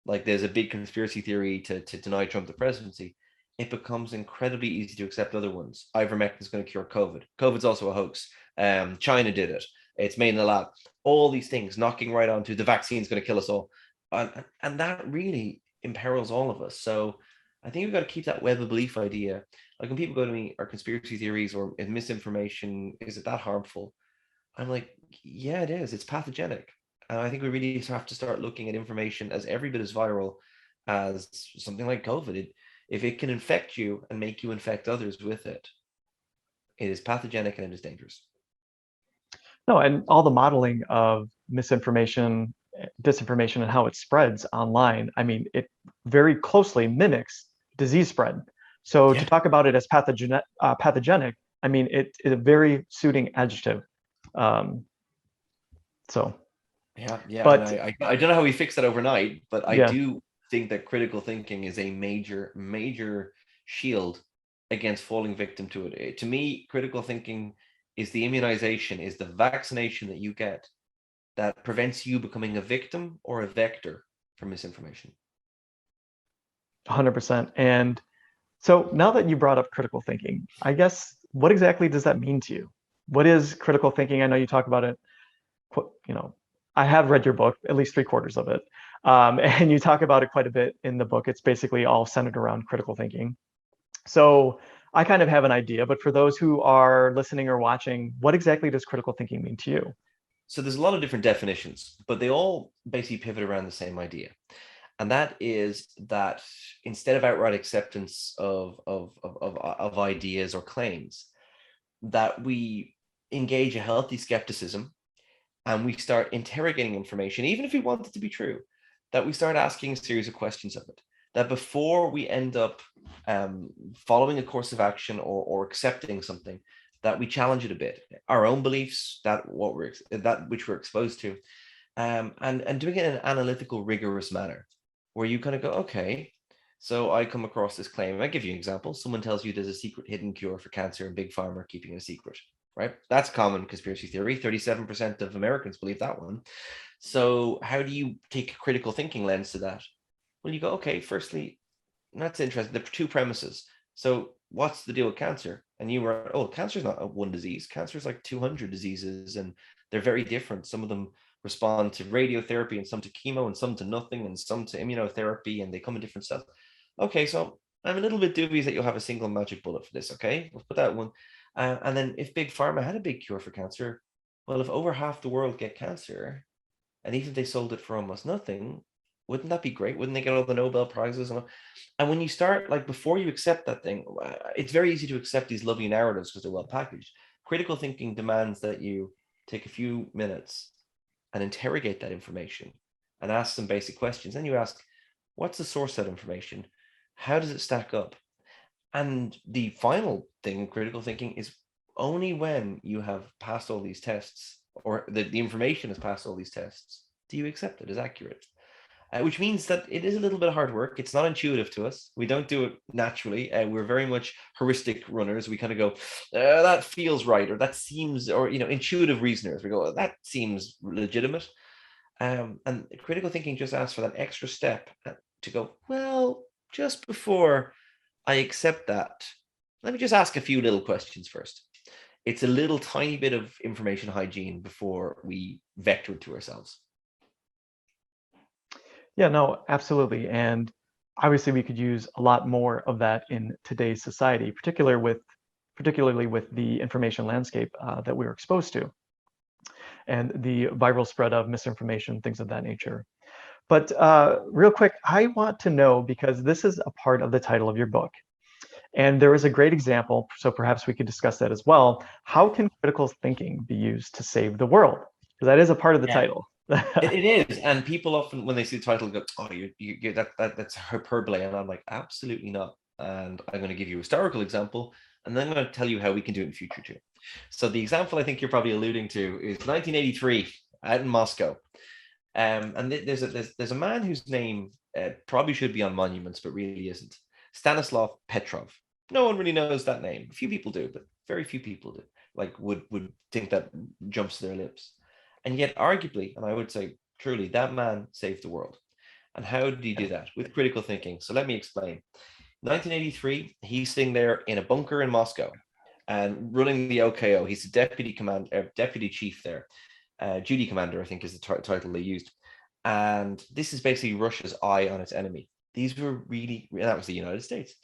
like there's a big conspiracy theory to deny Trump the presidency, it becomes incredibly easy to accept other ones. Ivermectin is going to cure COVID. COVID's also a hoax. China did it. It's made in a lab. All these things knocking right onto the vaccine is going to kill us all. And that really imperils all of us. So I think we've got to keep that web of belief idea. Like when people go to me, are conspiracy theories or is misinformation, is it that harmful? I'm like, yeah, it is. It's pathogenic. And I think we really have to start looking at information as every bit as viral as something like COVID. If it can infect you and make you infect others with it, it is pathogenic and it is dangerous. No, and all the modeling of misinformation, disinformation, and how it spreads online, I mean, it very closely mimics disease spread. So to Yeah. talk about it as pathogenic, I mean, it is a very suiting adjective. Um, so, Yeah. And but I don't know how we fix that overnight, but I yeah, do think that critical thinking is a major shield against falling victim to it. To me, critical thinking is the immunization, is the vaccination that you get that prevents you becoming a victim or a vector for misinformation. 100%. And so now that you brought up critical thinking, I guess what exactly does that mean to you? What is critical thinking? I know you talk about it, you know, I have read your book, at least 3/4 of it. And you talk about it quite a bit in the book. It's basically all centered around critical thinking. So I kind of have an idea, but for those who are listening or watching, what exactly does critical thinking mean to you? So there's a lot of different definitions, but they all basically pivot around the same idea. And that is that instead of outright acceptance of ideas or claims, that we engage a healthy skepticism and we start interrogating information, even if we want it to be true, that we start asking a series of questions of it. That before we end up following a course of action or accepting something, that we challenge it a bit, our own beliefs, that which we're exposed to, and doing it in an analytical, rigorous manner, where you kind of go, okay, so I come across this claim. I give you an example. Someone tells you there's a secret hidden cure for cancer and Big Pharma are keeping it a secret, right? That's common conspiracy theory. 37% of Americans believe that one. So how do you take a critical thinking lens to that? Well, you go, okay, firstly, that's interesting. The two premises. So what's the deal with cancer? And you were, oh, cancer is not one disease. Cancer is like 200 diseases, and they're very different. Some of them respond to radiotherapy and some to chemo and some to nothing and some to immunotherapy, and they come in different cells. Okay, so I'm a little bit dubious that you'll have a single magic bullet for this. Okay, we'll put that one. And then if Big Pharma had a big cure for cancer, well, if over half the world get cancer, and even if they sold it for almost nothing, wouldn't that be great? Wouldn't they get all the Nobel Prizes? And when you start, like, before you accept that thing, it's very easy to accept these lovely narratives because they're well packaged. Critical thinking demands that you take a few minutes and interrogate that information and ask some basic questions. Then you ask, what's the source of that information? How does it stack up? And the final thing in critical thinking is only when you have passed all these tests, or the information has passed all these tests, do you accept it as accurate. which means that it is a little bit of hard work. It's not intuitive to us. We don't do it naturally. We're very much heuristic runners. We kind of go, that feels right, or that seems, or intuitive reasoners. We go, that seems legitimate. And critical thinking just asks for that extra step to go, well, just before I accept that, let me just ask a few little questions first. It's a little tiny bit of information hygiene before we vector it to ourselves. Yeah, no, absolutely. And obviously we could use a lot more of that in today's society, particularly with the information landscape that we're exposed to and the viral spread of misinformation, things of that nature. But real quick, I want to know, because this is a part of the title of your book, and there is a great example, so perhaps we could discuss that as well. How can critical thinking be used to save the world? Because that is a part of the Yeah. title. It is, and people often, when they see the title, go, "Oh, that's hyperbole," and I'm like, absolutely not. And I'm going to give you a historical example, and then I'm going to tell you how we can do it in future too. So the example I think you're probably alluding to is 1983 out in Moscow, and there's a man whose name probably should be on monuments, but really isn't. Stanislav Petrov. No one really knows that name. A few people do, but very few people do. Like would think that jumps to their lips. And yet, arguably, and I would say truly, that man saved the world. And how did he do that? With critical thinking. So let me explain. 1983, he's sitting there in a bunker in Moscow and running the OKO. He's the deputy chief there. Duty commander, I think, is the title they used. And this is basically Russia's eye on its enemy. These were really, that was the United States.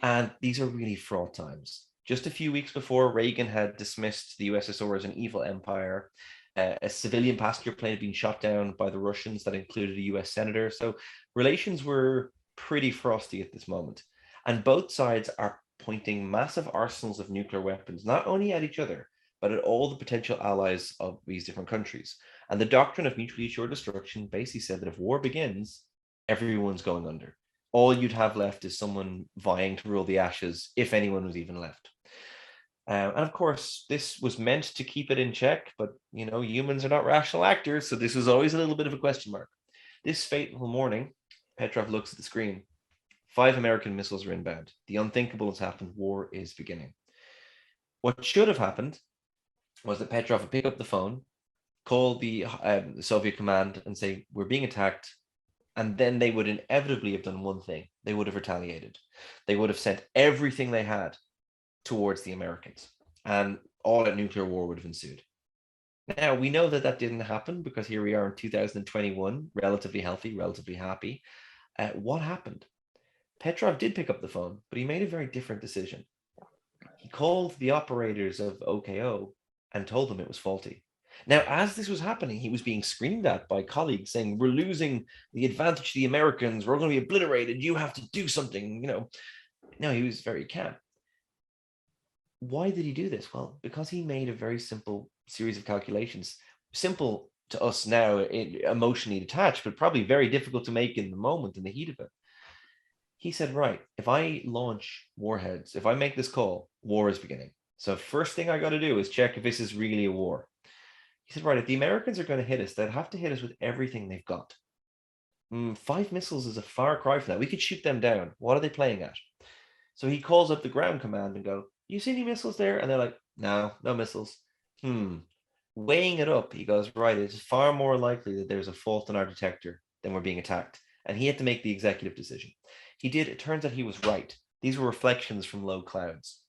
And these are really fraught times. Just a few weeks before, Reagan had dismissed the USSR as an evil empire. A civilian passenger plane had been shot down by the Russians that included a US senator. So relations were pretty frosty at this moment. And both sides are pointing massive arsenals of nuclear weapons, not only at each other, but at all the potential allies of these different countries. And the doctrine of mutually assured destruction basically said that if war begins, everyone's going under. All you'd have left is someone vying to rule the ashes, if anyone was even left. And of course, this was meant to keep it in check, but humans are not rational actors, so this was always a little bit of a question mark. This fateful morning, Petrov looks at the screen. 5 American missiles are inbound. The unthinkable has happened. War is beginning. What should have happened was that Petrov would pick up the phone, call the Soviet command and say, we're being attacked. And then they would inevitably have done one thing. They would have retaliated. They would have sent everything they had towards the Americans. And all out nuclear war would have ensued. Now, we know that didn't happen because here we are in 2021, relatively healthy, relatively happy. What happened? Petrov did pick up the phone, but he made a very different decision. He called the operators of OKO and told them it was faulty. Now, as this was happening, he was being screamed at by colleagues saying, we're losing the advantage to the Americans. We're going to be obliterated. You have to do something. No, he was very calm. Why did he do this? Well, because he made a very simple series of calculations. Simple to us now, emotionally detached, but probably very difficult to make in the moment, in the heat of it. He said, right, if I launch warheads, if I make this call, war is beginning. So first thing I got to do is check if this is really a war. He said, right, if the Americans are going to hit us, they'd have to hit us with everything they've got. 5 missiles is a far cry from that. We could shoot them down. What are they playing at? So he calls up the ground command and go, you see any missiles there? And they're like, no missiles. Weighing it up, he goes, right, it's far more likely that there's a fault in our detector than we're being attacked. And he had to make the executive decision. He did. It turns out he was right. These were reflections from low clouds.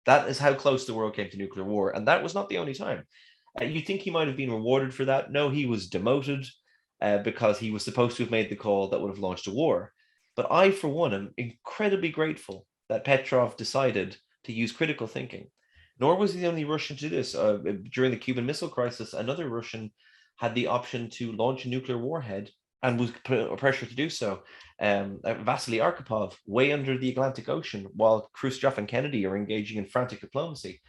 That is how close the world came to nuclear war. And that was not the only time. You think he might have been rewarded for that? No, he was demoted because he was supposed to have made the call that would have launched a war. But I, for one, am incredibly grateful that Petrov decided to use critical thinking. Nor was he the only Russian to do this. During the Cuban Missile Crisis, another Russian had the option to launch a nuclear warhead and was put pressure to do so. Vasily Arkhipov, way under the Atlantic Ocean, while Khrushchev and Kennedy are engaging in frantic diplomacy.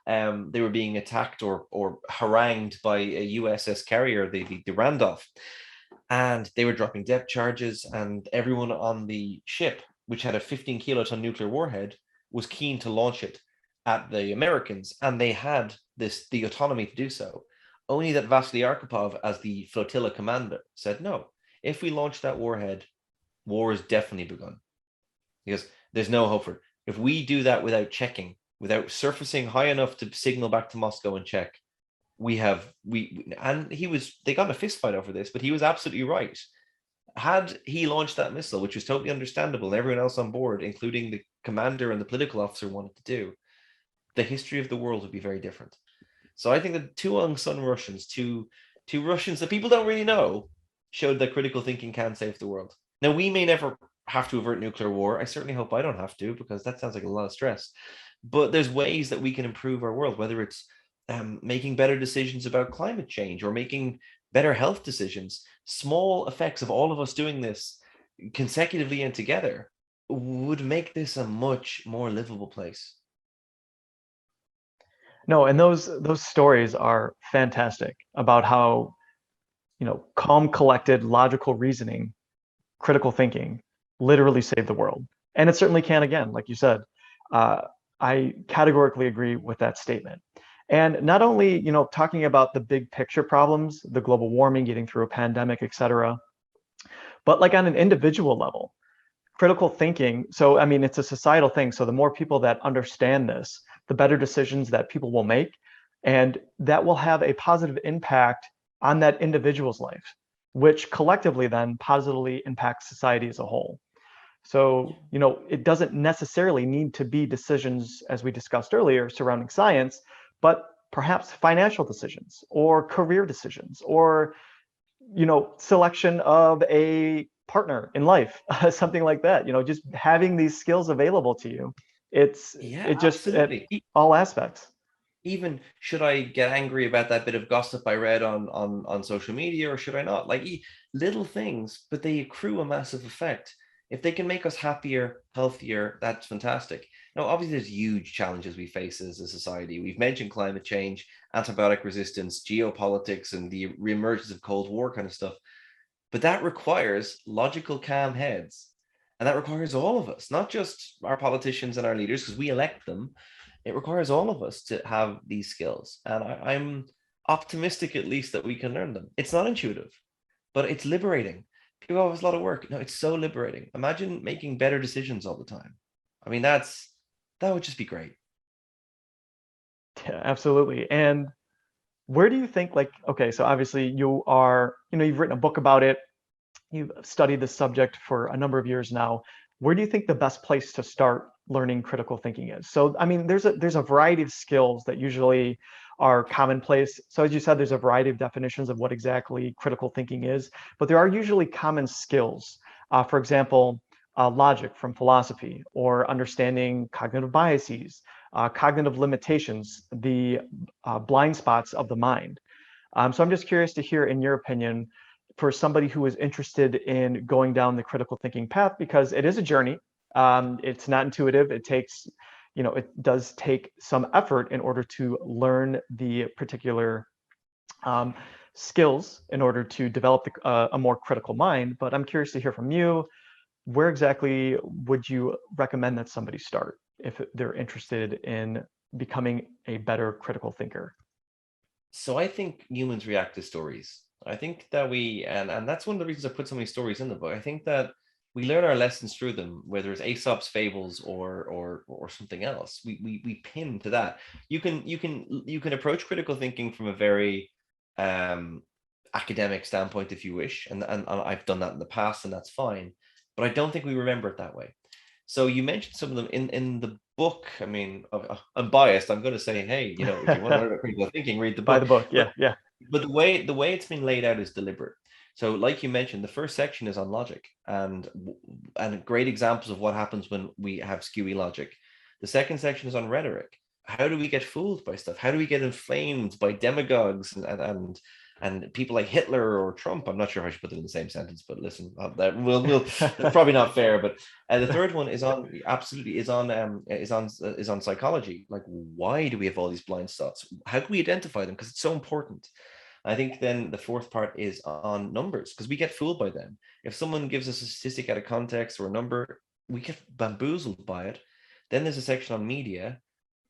They were being attacked or harangued by a USS carrier, the Randolph, and they were dropping depth charges, and everyone on the ship, which had a 15 kiloton nuclear warhead, was keen to launch it at the Americans, and they had the autonomy to do so. Only that Vasily Arkhipov, as the flotilla commander, said, no, If we launch that warhead, war is definitely begun, because there's no hope for it. If we do that without checking, without surfacing high enough to signal back to Moscow and check, we and they got in a fist fight over this, but he was absolutely right. Had he launched that missile, which was totally understandable, and everyone else on board, including the commander and the political officer, wanted to do, the history of the world would be very different. So I think that two unsung Russians, two Russians that people don't really know, showed that critical thinking can save the world. Now, we may never have to avert nuclear war. I certainly hope I don't have to, because that sounds like a lot of stress. But there's ways that we can improve our world, whether it's making better decisions about climate change or making better health decisions. Small effects of all of us doing this consecutively and together would make this a much more livable place. No, and those stories are fantastic about how, calm, collected, logical reasoning, critical thinking literally saved the world. And it certainly can again, like you said. I categorically agree with that statement. And not only, talking about the big picture problems, the global warming, getting through a pandemic, et cetera, but like on an individual level, critical thinking. So, I mean, it's a societal thing. So the more people that understand this, the better decisions that people will make. And that will have a positive impact on that individual's life, which collectively then positively impacts society as a whole. So, it doesn't necessarily need to be decisions, as we discussed earlier, surrounding science, but perhaps financial decisions or career decisions or, selection of a partner in life, something like that. Just having these skills available to you. Yeah, It just at absolutely. all aspects. Even should I get angry about that bit of gossip I read on social media, or should I not? Like, little things, but they accrue a massive effect. If they can make us happier, healthier, that's fantastic. Now, obviously, there's huge challenges we face as a society. We've mentioned climate change, antibiotic resistance, geopolitics, and the reemergence of Cold War kind of stuff. But that requires logical, calm heads. And that requires all of us, not just our politicians and our leaders, because we elect them. It requires all of us to have these skills. And I'm optimistic, at least, that we can learn them. It's not intuitive, but it's liberating. People have a lot of work. No, it's so liberating. Imagine making better decisions all the time. I mean, that would just be great. Yeah, absolutely. And where do you think, like, okay, so obviously you've written a book about it. You've studied the subject for a number of years now. Where do you think the best place to start learning critical thinking is? So, I mean, there's a variety of skills that usually are commonplace. So as you said, there's a variety of definitions of what exactly critical thinking is, but there are usually common skills. For example, logic from philosophy, or understanding cognitive biases, cognitive limitations, the blind spots of the mind. So I'm just curious to hear, in your opinion, for somebody who is interested in going down the critical thinking path, because it is a journey. It's not intuitive. It does take some effort in order to learn the particular skills in order to develop a more critical mind. But I'm curious to hear from you. Where exactly would you recommend that somebody start if they're interested in becoming a better critical thinker? So I think humans react to stories. I think that and that's one of the reasons I put so many stories in the book. I think that we learn our lessons through them, whether it's Aesop's fables or something else. We pin to that. You can approach critical thinking from a very um, academic standpoint if you wish, and I've done that in the past, and that's fine. But I don't think we remember it that way. So you mentioned some of them in the book. I mean, I'm biased. I'm going to say, hey, if you want to learn about critical thinking, read the By the book. book, But yeah, yeah. the way it's been laid out is deliberate. So, like you mentioned, the first section is on logic and great examples of what happens when we have skewy logic. The second section is on rhetoric. How do we get fooled by stuff? How do we get inflamed by demagogues and people like Hitler or Trump? I'm not sure if I should put them in the same sentence, but listen, that we'll that's probably not fair. But the third one is on absolutely is on psychology. Like, why do we have all these blind spots? How can we identify them? Because it's so important. I think then the fourth part is on numbers, because we get fooled by them. If someone gives us a statistic out of context or a number, we get bamboozled by it. Then there's a section on media,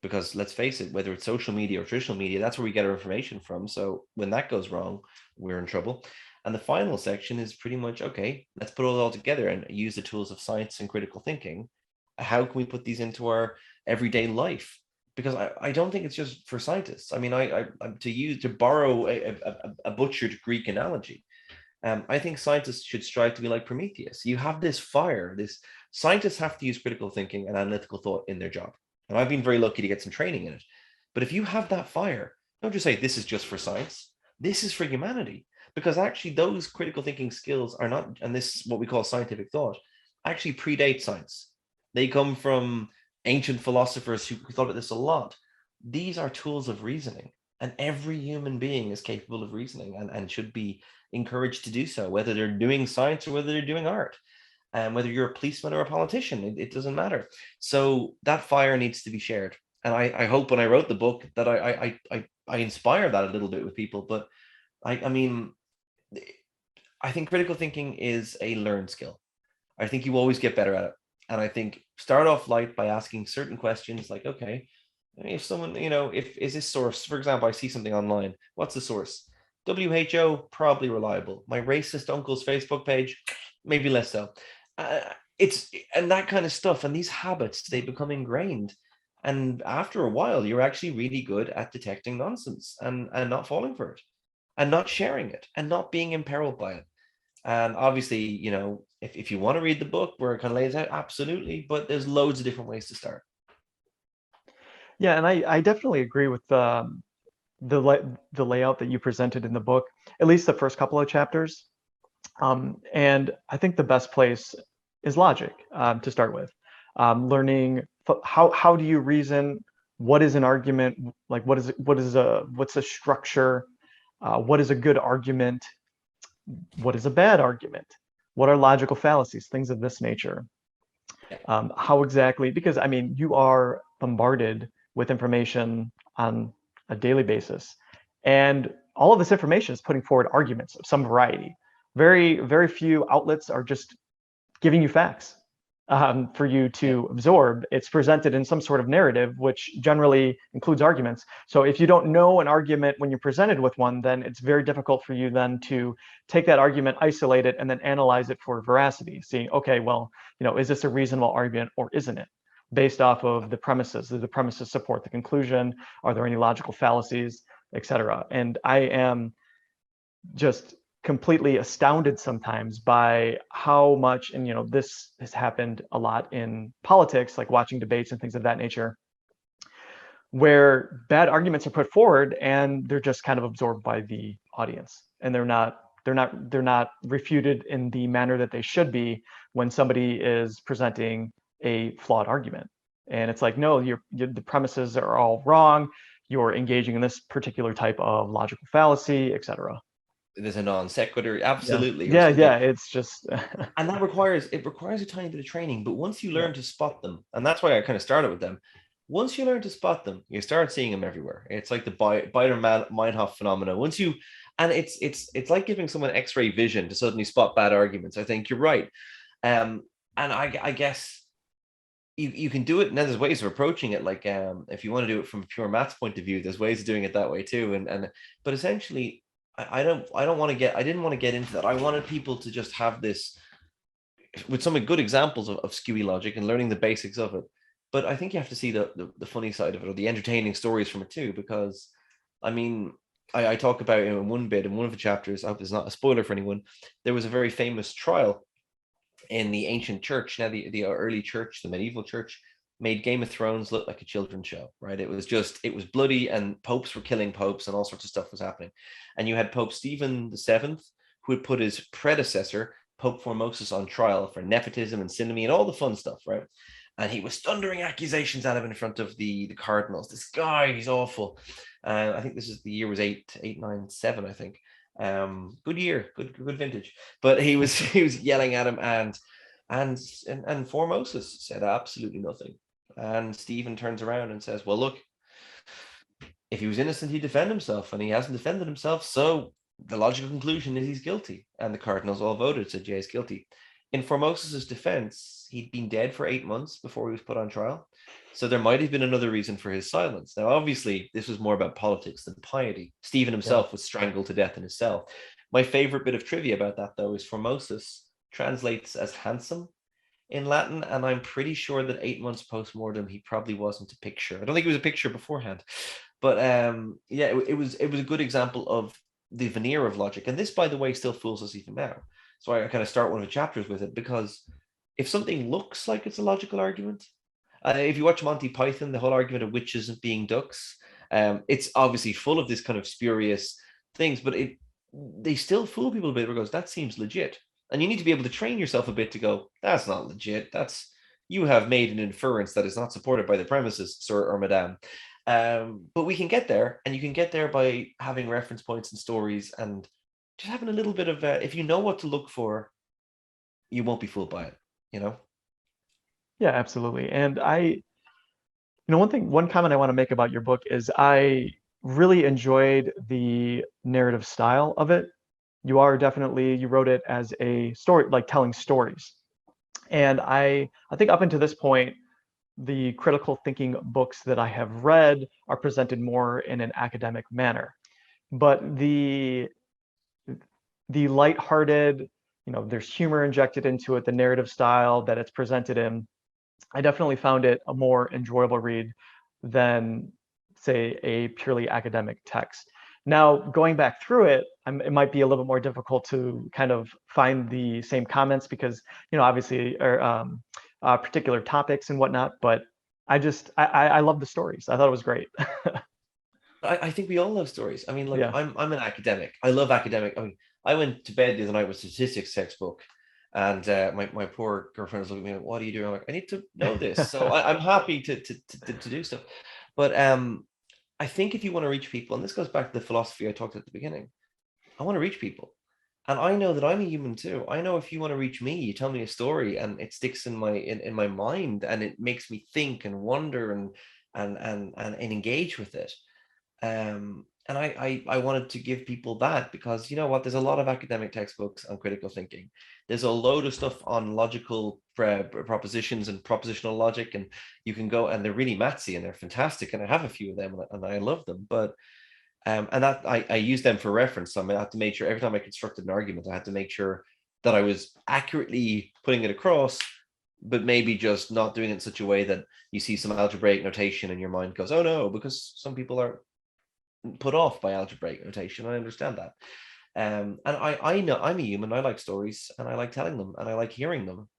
because let's face it, whether it's social media or traditional media, that's where we get our information from. So when that goes wrong, we're in trouble. And the final section is pretty much, okay, let's put it all together and use the tools of science and critical thinking. How can we put these into our everyday life? Because I don't think it's just for scientists. I mean, to borrow a butchered Greek analogy, I think scientists should strive to be like Prometheus. You have this fire. This scientists have to use critical thinking and analytical thought in their job, and I've been very lucky to get some training in it. But if you have that fire, don't just say this is just for science. This is for humanity, because actually those critical thinking skills are not, and this what we call scientific thought, actually predate science. They come from ancient philosophers who thought about this a lot. These are tools of reasoning, and every human being is capable of reasoning and should be encouraged to do so, whether they're doing science or whether they're doing art. And whether you're a policeman or a politician, it doesn't matter. So that fire needs to be shared. And I hope when I wrote the book that I inspire that a little bit with people. But I mean, I think critical thinking is a learned skill. I think you always get better at it. And I think start off light by asking certain questions like, okay, if someone, if is this source, for example, I see something online, what's the source? WHO, probably reliable. My racist uncle's Facebook page, maybe less so. It's and that kind of stuff, and these habits, they become ingrained. And after a while, you're actually really good at detecting nonsense and not falling for it, and not sharing it, and not being imperiled by it. And obviously, if you want to read the book where it kind of lays out, absolutely, but there's loads of different ways to start. Yeah, and I definitely agree with the layout that you presented in the book, at least the first couple of chapters. And I think the best place is logic to start with. Learning how do you reason? What is an argument? Like what's a structure? What is a good argument? What is a bad argument? What are logical fallacies? Things of this nature. How exactly? Because I mean, you are bombarded with information on a daily basis, and all of this information is putting forward arguments of some variety. Very, very few outlets are just giving you facts for you to absorb. It's presented in some sort of narrative, which generally includes arguments. So if you don't know an argument when you're presented with one, then it's very difficult for you then to take that argument, isolate it, and then analyze it for veracity. Seeing, okay, well, is this a reasonable argument or isn't it? Based off of the premises. Do the premises support the conclusion? Are there any logical fallacies, etc.? And I am just completely astounded sometimes by how much, and this has happened a lot in politics, like watching debates and things of that nature, where bad arguments are put forward and they're just kind of absorbed by the audience, and they're not refuted in the manner that they should be when somebody is presenting a flawed argument. And it's like, no, the premises are all wrong. You're engaging in this particular type of logical fallacy, etc. There's a non sequitur, absolutely, or Yeah, something. yeah. It's just And that requires a tiny bit of training. But once you learn to spot them, and that's why I kind of started with them. Once you learn to spot them, you start seeing them everywhere. It's like the Beider-Meinhof phenomena. And it's like giving someone X-ray vision to suddenly spot bad arguments. I think you're right. And I guess you can do it, and then there's ways of approaching it. Like if you want to do it from a pure maths point of view, there's ways of doing it that way too. But essentially, I didn't want to get into that. I wanted people to just have this with some good examples of skewy logic and learning the basics of it. But I think you have to see the funny side of it, or the entertaining stories from it too, because I mean, I talk about in one of the chapters, I hope it's not a spoiler for anyone, there was a very famous trial in the ancient church. Now the early church, the medieval church, made Game of Thrones look like a children's show, right? It was bloody, and popes were killing popes, and all sorts of stuff was happening. And you had Pope Stephen the Seventh, who had put his predecessor, Pope Formosus, on trial for nepotism and simony and all the fun stuff, right? And he was thundering accusations at him in front of the cardinals. This guy, he's awful. I think the year was 897, I think. Good year, good vintage. But he was yelling at him, and Formosus said absolutely nothing. And Stephen turns around and says, well, look, if he was innocent, he'd defend himself, and he hasn't defended himself, so the logical conclusion is he's guilty. And the cardinals all voted, said, yeah, he's guilty. In Formosus's defense, he'd been dead for 8 months before he was put on trial. So there might have been another reason for his silence. Now, obviously, this was more about politics than piety. Stephen himself was strangled to death in his cell. My favorite bit of trivia about that, though, is Formosus translates as handsome in Latin, and I'm pretty sure that 8 months post-mortem he probably wasn't a picture. I don't think he was a picture beforehand, but yeah, it was a good example of the veneer of logic. And this, by the way, still fools us even now. So I kind of start one of the chapters with it, because if something looks like it's a logical argument, if you watch Monty Python, the whole argument of witches being ducks, it's obviously full of this kind of spurious things, but they still fool people a bit, because that seems legit. And you need to be able to train yourself a bit to go, that's not legit. You have made an inference that is not supported by the premises, sir or madame. But we can get there, and you can get there by having reference points and stories, and just having a little bit of, if you know what to look for, you won't be fooled by it, you know? Yeah, absolutely. And one comment I want to make about your book is I really enjoyed the narrative style of it. You wrote it as a story, like telling stories. And I think up until this point, the critical thinking books that I have read are presented more in an academic manner. But the lighthearted, there's humor injected into it, the narrative style that it's presented in, I definitely found it a more enjoyable read than, say, a purely academic text. Now, going back through it, it might be a little more difficult to kind of find the same comments because, obviously, particular topics and whatnot. But I love the stories. I thought it was great. I think we all love stories. I mean, look, Yeah. I'm an academic. I love academic. I mean, I went to bed the other night with a statistics textbook, and my poor girlfriend was looking at me like, "What are you doing?" I'm like, "I need to know this." So I'm happy to do stuff, but I think if you want to reach people, and this goes back to the philosophy I talked at the beginning, I want to reach people, and I know that I'm a human too. I know if you want to reach me, you tell me a story, and it sticks in my mind, and it makes me think and wonder and engage with it. And I wanted to give people that, because you know what, there's a lot of academic textbooks on critical thinking. There's a load of stuff on logical propositions and propositional logic, and you can go, and they're really mathsy and they're fantastic, and I have a few of them, and I love them. But and that I use them for reference. So I have to make sure every time I constructed an argument, I had to make sure that I was accurately putting it across, but maybe just not doing it in such a way that you see some algebraic notation and your mind goes, oh no, because some people are put off by algebraic notation. I understand that. And I know I'm a human. I like stories, and I like telling them, and I like hearing them.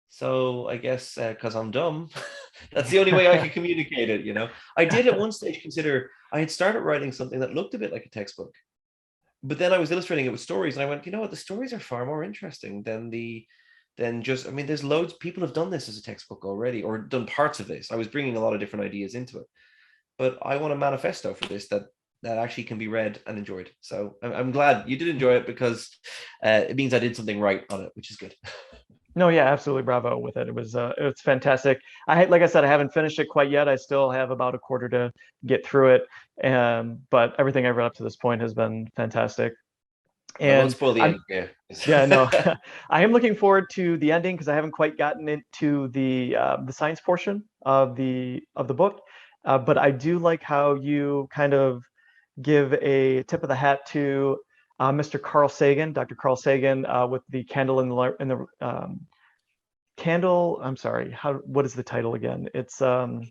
So I guess because I'm dumb, that's the only way I can communicate it. I did at one stage consider I had started writing something that looked a bit like a textbook, but then I was illustrating it with stories, and I went, you know what, the stories are far more interesting than just. I mean, there's loads. People have done this as a textbook already, or done parts of this. I was bringing a lot of different ideas into it, but I want a manifesto for this that actually can be read and enjoyed. So I'm glad you did enjoy it, because it means I did something right on it, which is good. No, yeah, absolutely. Bravo with it. It's fantastic. Like I said, I haven't finished it quite yet. I still have about a quarter to get through it. But everything I've read up to this point has been fantastic. I won't And spoil the I'm, end. Yeah. yeah, no, I am looking forward to the ending because I haven't quite gotten into the science portion of the book. But I do like how you kind of give a tip of the hat to Mr. Carl Sagan, Dr. Carl Sagan, with the candle in the candle. I'm sorry. What is the title again? It's The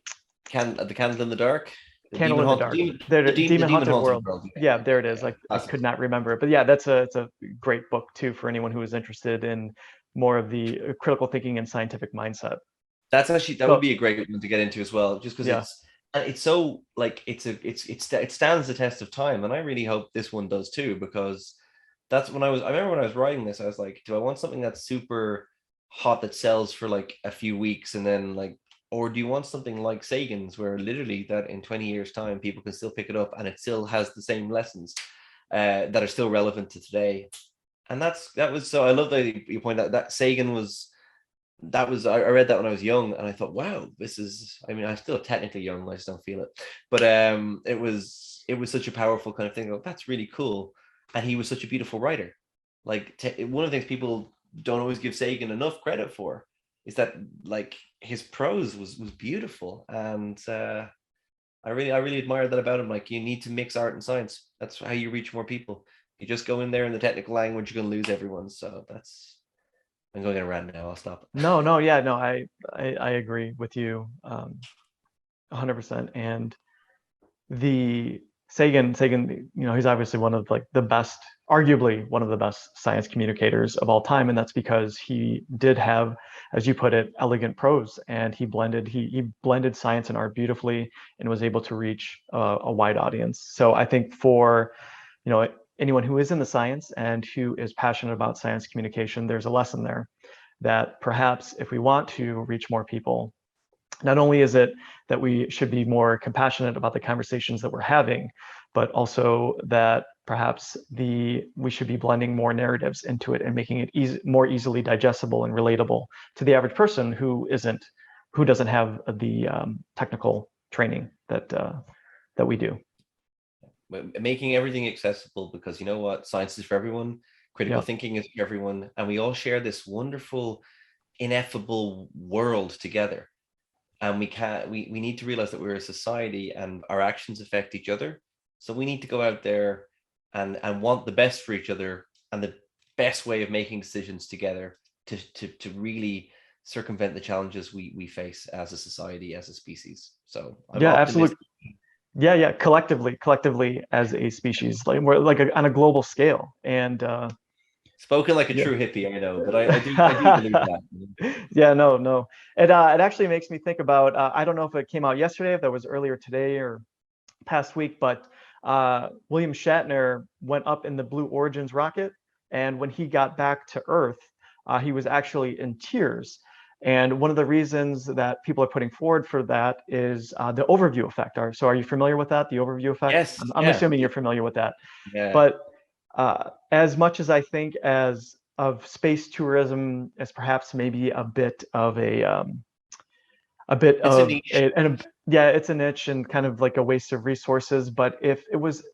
Candle in the Dark, Candle in the Dark. the Demon demon Haunted haunted World. world. Yeah, there it Yeah, is. yeah. Like I Classic. could not remember it, but yeah, it's a great book too for anyone who is interested in more of the critical thinking and scientific mindset. That would So be a great one to get into as well, just because yeah, it's so like it stands the test of time, and I really hope this one does too, because I remember when I was writing this, I was like, do I want something that's super hot that sells for like a few weeks and then like, or do you want something like Sagan's, where literally that in 20 years time people can still pick it up and it still has the same lessons that are still relevant to today. And that was, so I love that you point out that Sagan was, I read that when I was young, and I thought, wow, this is, I mean, I'm still technically young, I just don't feel it, but it was such a powerful kind of thing. Oh, that's really cool. And he was such a beautiful writer. Like one of the things people don't always give Sagan enough credit for is that like his prose was beautiful. And I really admire that about him. Like, you need to mix art and science. That's how you reach more people. You just go in there in the technical language, you're going to lose everyone. So I'm going to rant now. I'll stop. No, yeah, no, I agree with you 100%. And the Sagan, he's obviously one of like the best, arguably one of the best science communicators of all time, and that's because he did have, as you put it, elegant prose, and he blended science and art beautifully, and was able to reach a wide audience. So I think for anyone who is in the science and who is passionate about science communication, there's a lesson there that perhaps if we want to reach more people, not only is it that we should be more compassionate about the conversations that we're having, but also that perhaps we should be blending more narratives into it and making it more easily digestible and relatable to the average person who doesn't have the technical training that we do. Making everything accessible, because you know what, science is for everyone, critical Yeah. thinking is for everyone, and we all share this wonderful, ineffable world together. And we need to realize that we're a society and our actions affect each other. So we need to go out there and want the best for each other, and the best way of making decisions together to really circumvent the challenges we face as a society, as a species. So I'm Yeah, optimistic. absolutely. Yeah, collectively as a species, like we're like on a global scale. And Spoken like a yeah. true hippie, I know, but I do believe that. Yeah, no. It actually makes me think about I don't know if it came out yesterday, if that was earlier today or past week, but William Shatner went up in the Blue Origins rocket, and when he got back to Earth, he was actually in tears. And one of the reasons that people are putting forward for that is the overview effect. So are you familiar with that, the overview effect? Yes, I'm yeah, assuming you're familiar with that. yeah. But as much as I think as of space tourism as perhaps maybe a bit It's a of niche. yeah, it's a niche and kind of like a waste of resources. But if it was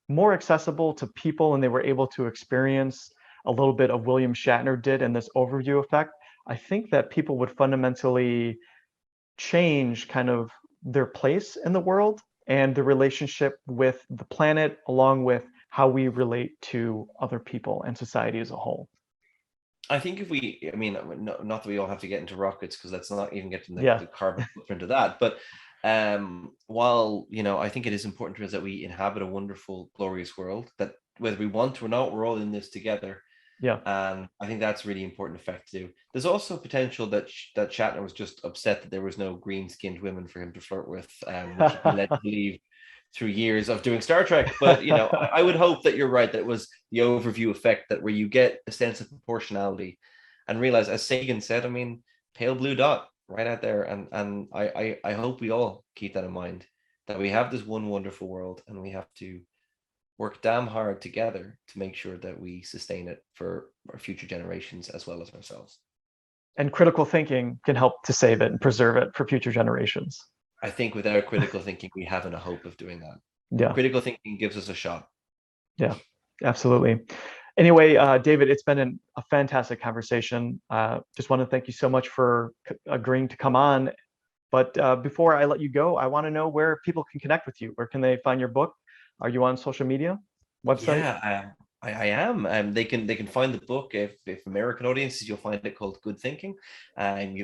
more accessible to people and they were able to experience a little bit of William Shatner did in this overview effect, I think that people would fundamentally change kind of their place in the world and the relationship with the planet, along with how we relate to other people and society as a whole. I think I mean, not that we all have to get into rockets, because let's not even get to Yeah, the carbon footprint of that. But while, I think it is important to us that we inhabit a wonderful, glorious world, that whether we want to or not, we're all in this together. yeah. And I think that's a really important effect to do. There's also potential that that Shatner was just upset that there was no green-skinned women for him to flirt with, which he'd been led to believe through years of doing Star Trek. But I would hope that you're right, that it was the overview effect, that where you get a sense of proportionality and realize, as Sagan said, I mean, pale blue dot right out there. And I hope we all keep that in mind, that we have this one wonderful world, and we have to work damn hard together to make sure that we sustain it for our future generations as well as ourselves. And critical thinking can help to save it and preserve it for future generations. I think without critical thinking, we haven't a hope of doing that. Yeah, Critical thinking gives us a shot. yeah, absolutely. Anyway, David, it's been a fantastic conversation. Just want to thank you so much for agreeing to come on. But before I let you go, I want to know where people can connect with you. Where can they find your book? Are you on social media, website? Yeah, I am. They can find the book, if American audiences, you'll find it called Good Thinking, and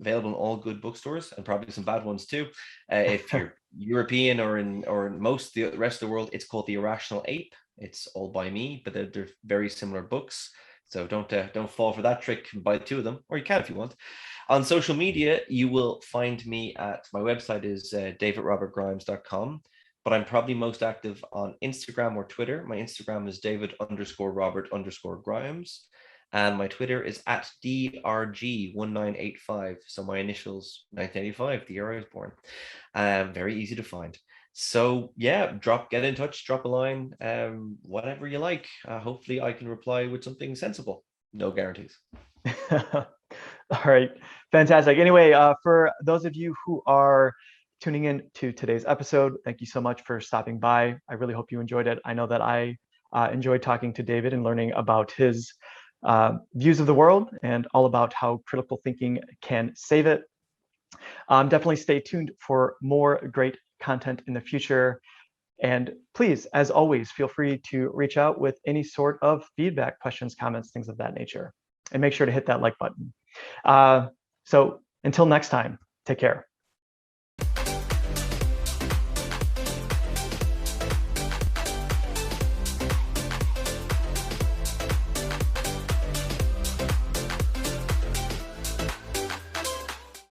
available in all good bookstores, and probably some bad ones too. If you're European or in most the rest of the world, it's called The Irrational Ape. It's all by me, but they're very similar books. So don't fall for that trick and buy two of them, or you can if you want. On social media, you will find me at my website is davidrobertgrimes.com, but I'm probably most active on Instagram or Twitter. My Instagram is David_Robert_Grimes, and my Twitter is at DRG1985. So my initials 1985, the year I was born. Very easy to find. So yeah, get in touch, drop a line, whatever you like. Hopefully I can reply with something sensible. No guarantees. All right, fantastic. Anyway, for those of you who are tuning in to today's episode, thank you so much for stopping by. I really hope you enjoyed it. I know that I enjoyed talking to David and learning about his views of the world and all about how critical thinking can save it. Definitely stay tuned for more great content in the future. And please, as always, feel free to reach out with any sort of feedback, questions, comments, things of that nature. And make sure to hit that like button. So until next time, take care.